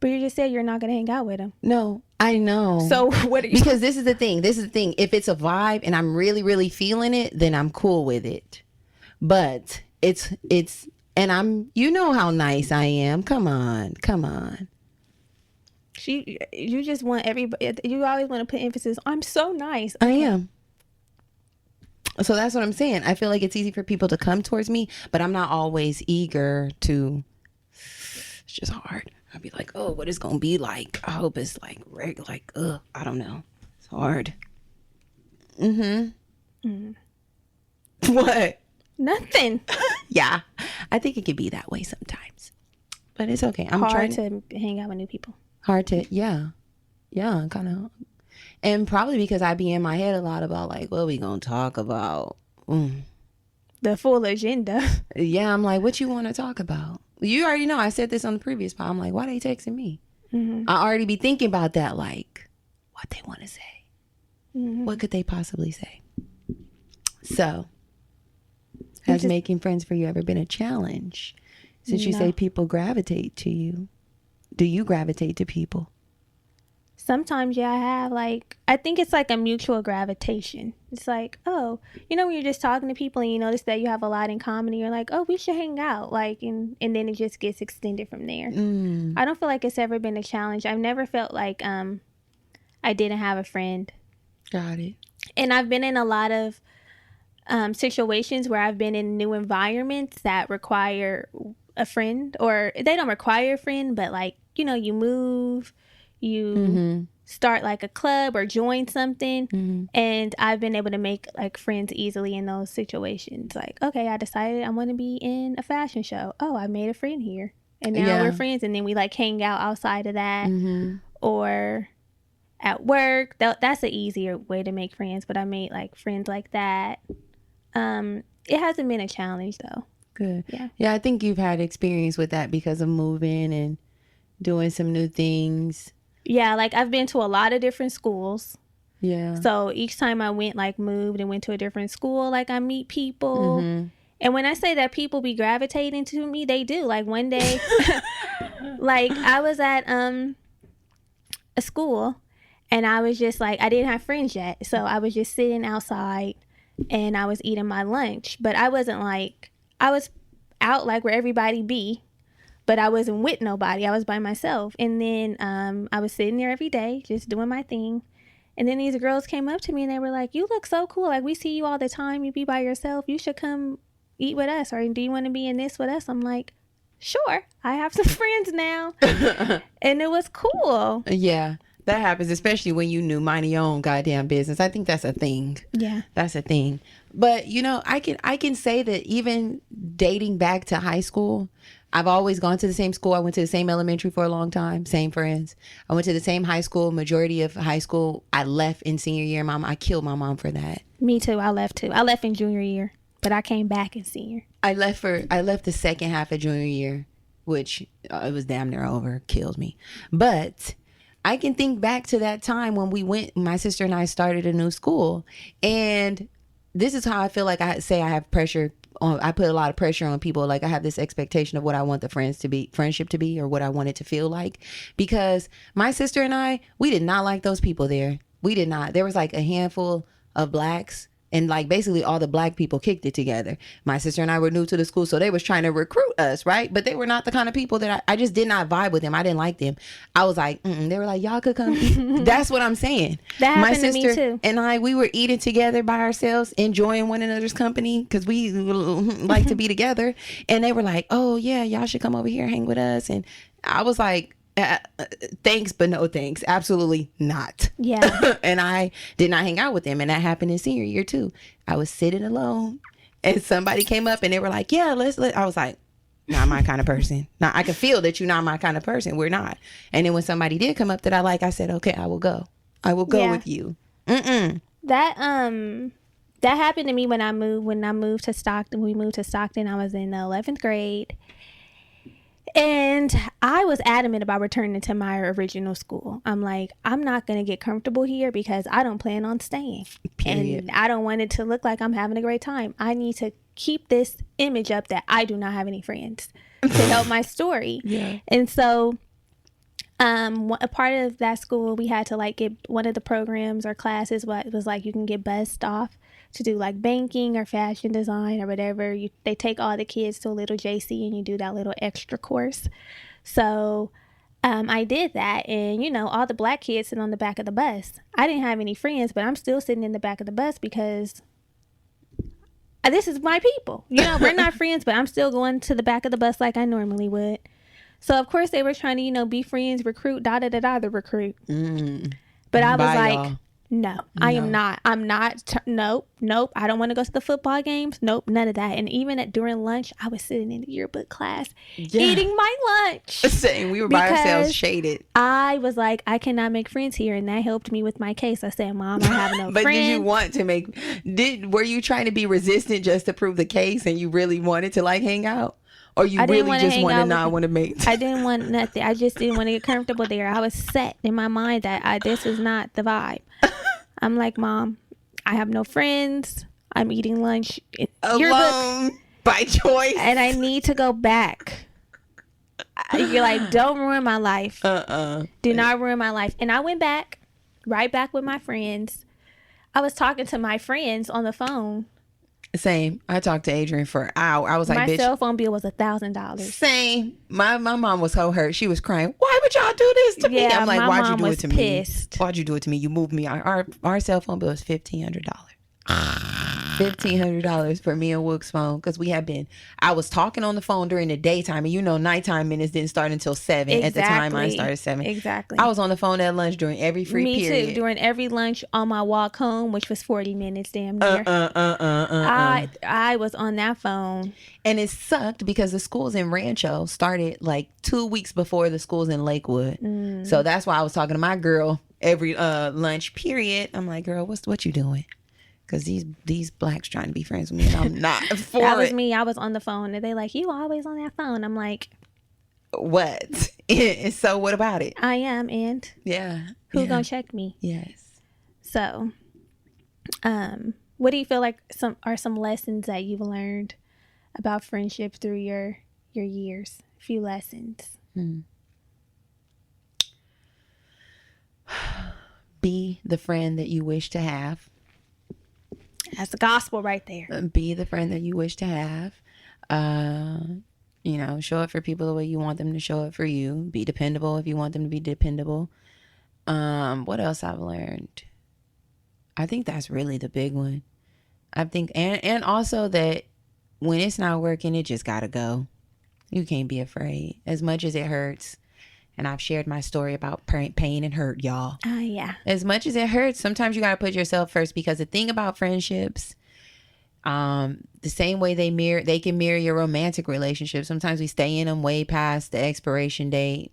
But you just said you're not going to hang out with them. No, I know. So what are you... Because this is the thing. If it's a vibe and I'm really, really feeling it, then I'm cool with it. But it's, and I'm, you know how nice I am. Come on. You just want everybody, you always want to put emphasis, I'm so nice. Okay. I am. So that's what I'm saying. I feel like it's easy for people to come towards me, but I'm not always eager to. It's just hard. I'd be like, oh, what is going to be like? I hope it's like, I don't know. It's hard. What? Nothing. Yeah. I think it can be that way sometimes, but it's okay. I'm hard trying to hang out with new people. Hard to, yeah, kind of. And probably because I be in my head a lot about like, what we gonna talk about? The full agenda. Yeah, I'm like, what you want to talk about? You already know. I said this on the previous pod. I'm like, why they texting me? I already be thinking about that, like, what they want to say. What could they possibly say? So, has making friends for you ever been a challenge? Since you say people gravitate to you. Do you gravitate to people? Sometimes, yeah, I have. Like, I think it's like a mutual gravitation. It's like, oh, you know, when you're just talking to people and you notice that you have a lot in common, and you're like, oh, we should hang out. Like, and then it just gets extended from there. I don't feel like it's ever been a challenge. I've never felt like I didn't have a friend. Got it. And I've been in a lot of situations where I've been in new environments that require a friend, or they don't require a friend, but like, you know, you move, you start like a club or join something, and I've been able to make like friends easily in those situations. Like, okay, I decided I want to be in a fashion show. Oh, I made a friend here, and now we're friends, and then we like hang out outside of that, or at work. That's an easier way to make friends, but I made like friends like that. It hasn't been a challenge though. Good. Yeah, I think you've had experience with that because of moving and doing some new things. Yeah, like I've been to a lot of different schools. Yeah. So each time I went, like moved and went to a different school, like I meet people. And when I say that people be gravitating to me, they do. Like one day, like I was at a school and I was just like, I didn't have friends yet. So I was just sitting outside and I was eating my lunch. But I wasn't like, I was out like where everybody be, but I wasn't with nobody. I was by myself. And then I was sitting there every day just doing my thing. And then these girls came up to me and they were like, you look so cool. Like, we see you all the time. You be by yourself. You should come eat with us. Or do you want to be in this with us? I'm like, sure. I have some friends now. And it was cool. Yeah. That happens, especially when you knew minding your own goddamn business. I think that's a thing. Yeah. That's a thing. But you know, I can say that even dating back to high school, I've always gone to the same school. I went to the same elementary for a long time, same friends. I went to the same high school. Majority of high school, I left in senior year. I killed my mom for that. Me too. I left too. I left in junior year, but I came back in senior. I left the second half of junior year, which it was damn near over. Killed me. But I can think back to that time when my sister and I started a new school, and this is how I feel like I have pressure on. I put a lot of pressure on people. Like I have this expectation of what I want the friendship to be, or what I want it to feel like. Because my sister and I, we did not like those people there. We did not. There was like a handful of blacks, and like basically all the black people kicked it together. My sister and I were new to the school, so they was trying to recruit us, right? But they were not the kind of people that I just did not vibe with them. I didn't like them. I was like, they were like, y'all could come eat. That's what I'm saying. That happened my sister to me too. And we were eating together by ourselves, enjoying one another's company because we like to be together. And they were like, oh yeah, y'all should come over here, hang with us. And I was like, thanks, but no thanks. Absolutely not. Yeah. And I did not hang out with them. And that happened in senior year too. I was sitting alone and somebody came up and they were like, yeah, I was like, not my kind of person. Now I can feel that you're not my kind of person. We're not. And then when somebody did come up that I like, I said, okay, I will go with you. That happened to me when I moved to Stockton. We moved to Stockton. I was in the 11th grade. And I was adamant about returning to my original school. I'm like, I'm not going to get comfortable here because I don't plan on staying. Period. And I don't want it to look like I'm having a great time. I need to keep this image up that I do not have any friends to help my story. Yeah. And so a part of that school, we had to like get one of the programs or classes was like you can get bussed off to do like banking or fashion design or whatever. They take all the kids to a little JC and you do that little extra course. So I did that, and you know, all the black kids sitting on the back of the bus. I didn't have any friends, but I'm still sitting in the back of the bus because this is my people. You know, we're not friends, but I'm still going to the back of the bus like I normally would. So of course they were trying to, you know, be friends, recruit, the recruit. But I was like, y'all. No, I am not. I'm not. Nope. I don't want to go to the football games. Nope, none of that. And even during lunch, I was sitting in the yearbook class eating my lunch. Same. We were by ourselves, shaded. I was like, I cannot make friends here, and that helped me with my case. I said, Mom, I have no friends. But did you want to were you trying to be resistant just to prove the case, and you really wanted to like hang out? Or you really just want to make... I didn't want nothing. I just didn't want to get comfortable there. I was set in my mind that this was not the vibe. I'm like, Mom, I have no friends. I'm eating lunch alone by choice. And I need to go back. You're like, don't ruin my life. Do not ruin my life. And I went back, right back with my friends. I was talking to my friends on the phone. Same. I talked to Adrian for an hour. I was like, my cell phone bill was $1,000. Same. My mom was so hurt. She was crying. Why would y'all do this to me? I'm like, why'd you do it to me? Why'd you do it to me? You moved me. Our cell phone bill was $1,500. $1,500 for me and Wook's phone because I was talking on the phone during the daytime, and you know nighttime minutes didn't start until 7. Exactly. At the time I started 7. Exactly. I was on the phone at lunch during every free period. Me too, during every lunch on my walk home, which was 40 minutes damn near. I was on that phone. And it sucked because the schools in Rancho started like 2 weeks before the schools in Lakewood. So that's why I was talking to my girl every lunch period. I'm like, girl, what you doing? Because these blacks trying to be friends with me, and I'm not for That was me. I was on the phone, and they like, you always on that phone. I'm like, what? So what about it? I am, and who's gonna check me? Yes. So, what do you feel like are some lessons that you've learned about friendship through your years? A few lessons. Be the friend that you wish to have. That's the gospel right there. Be the friend that you wish to have. You know, show up for people the way you want them to show up for you. Be dependable if you want them to be dependable. What else I've learned? I think that's really the big one. I think, and also that when it's not working, it just gotta go. You can't be afraid. As much as it hurts. And I've shared my story about pain and hurt, y'all. Yeah. As much as it hurts, sometimes you got to put yourself first, because the thing about friendships, The same way they can mirror your romantic relationship. Sometimes we stay in them way past the expiration date,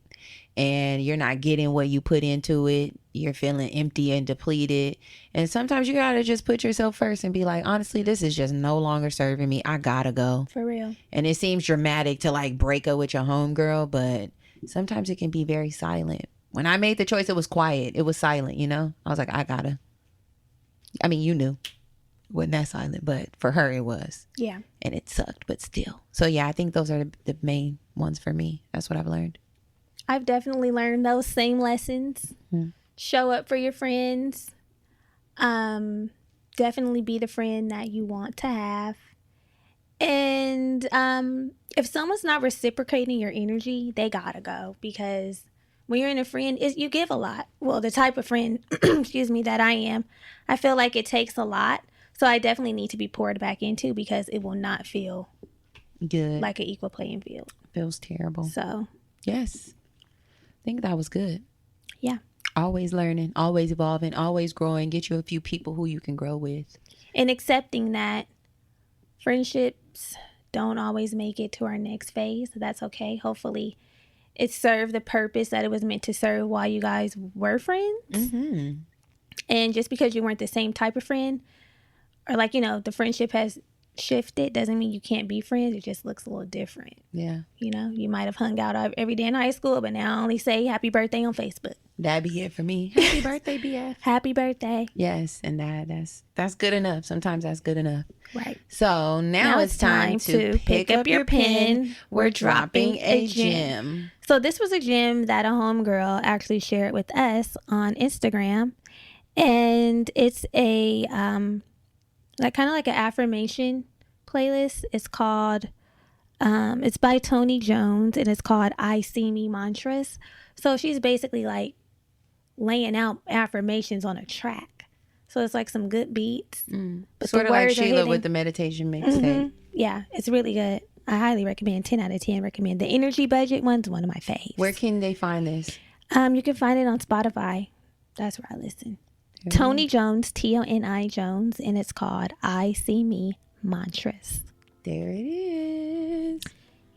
and you're not getting what you put into it. You're feeling empty and depleted. And sometimes you gotta just put yourself first and be like, honestly, this is just no longer serving me. I gotta go. For real. And it seems dramatic to like break up with your homegirl, but sometimes it can be very silent. When I made the choice, it was quiet. It was silent, you know? I was like, I mean, you knew. It wasn't that silent, but for her it was. Yeah. And it sucked, but still. So yeah, I think those are the main ones for me. That's what I've learned. I've definitely learned those same lessons. Mm-hmm. Show up for your friends. Definitely be the friend that you want to have. And if someone's not reciprocating your energy, they gotta go, because when you're in a friend, you give a lot. Well, the type of friend, excuse me, that I am, I feel like it takes a lot. So I definitely need to be poured back into, because it will not feel good, like an equal playing field. Feels terrible. So yes, I think that was good. Yeah. Always learning, always evolving, always growing. Get you a few people who you can grow with. And accepting that friendships don't always make it to our next phase. So that's okay. Hopefully it served the purpose that it was meant to serve while you guys were friends. Mm-hmm. And just because you weren't the same type of friend, or like, you know, the friendship has shifted, doesn't mean you can't be friends. It just looks a little different. Yeah. You know, you might have hung out every day in high school, but now I only say happy birthday on Facebook. That'd be it for me. Happy birthday, BF. Happy birthday. Yes, and that's good enough. Sometimes that's good enough. Right. So now it's time to pick up your pen. We're dropping a gem. So this was a gem that a homegirl actually shared with us on Instagram. And it's a like kind of like an affirmation playlist. It's called it's by Tony Jones, and it's called I See Me Mantras. So she's basically like laying out affirmations on a track. So it's like some good beats. But sort of like Sheila with the meditation mixtape. Mm-hmm. Yeah, it's really good. I highly recommend. 10 out of 10 recommend. The Energy Budget one's one of my faves. Where can they find this? You can find it on Spotify. That's where I listen. Tony Jones, Toni Jones, and it's called I See Me Mantras. There it is.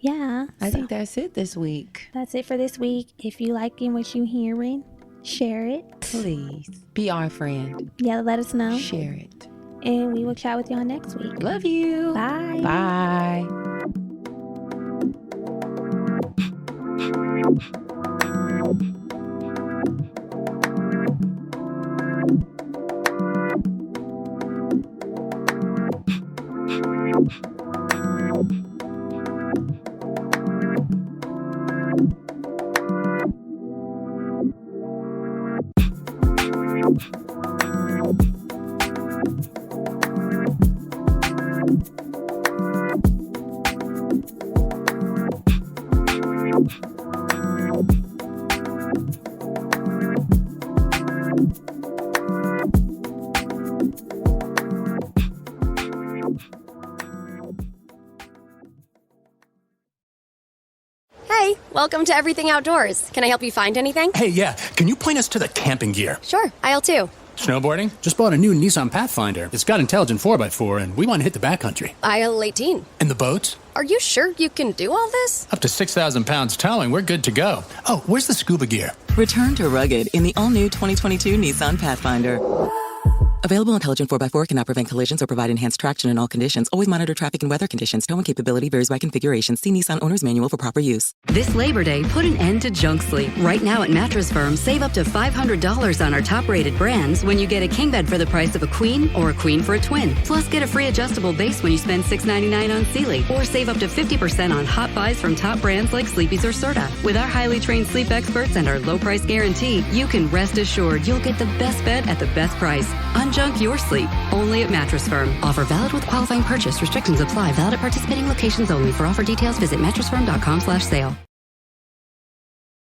Yeah. I think that's it this week. That's it for this week. If you liking what you hearing, share it. Please. Be our friend. Yeah, let us know. Share it. And we will chat with y'all next week. Love you. Bye. Bye. Welcome to Everything Outdoors. Can I help you find anything? Hey, yeah. Can you point us to the camping gear? Sure. Aisle 2. Snowboarding? Just bought a new Nissan Pathfinder. It's got intelligent 4x4, and we want to hit the backcountry. Aisle 18. And the boats? Are you sure you can do all this? Up to 6,000 pounds towing, we're good to go. Oh, where's the scuba gear? Return to rugged in the all-new 2022 Nissan Pathfinder. Available intelligent 4x4 cannot prevent collisions or provide enhanced traction in all conditions. Always monitor traffic and weather conditions. Towing capability varies by configuration. See Nissan Owner's Manual for proper use. This Labor Day, put an end to junk sleep. Right now at Mattress Firm, save up to $500 on our top-rated brands when you get a king bed for the price of a queen or a queen for a twin. Plus, get a free adjustable base when you spend $6.99 on Sealy. Or save up to 50% on hot buys from top brands like Sleepy's or Serta. With our highly trained sleep experts and our low price guarantee, you can rest assured you'll get the best bed at the best price. Unjunk your sleep. Only at Mattress Firm. Offer valid with qualifying purchase. Restrictions apply. Valid at participating locations only. For offer details, visit mattressfirm.com/sale.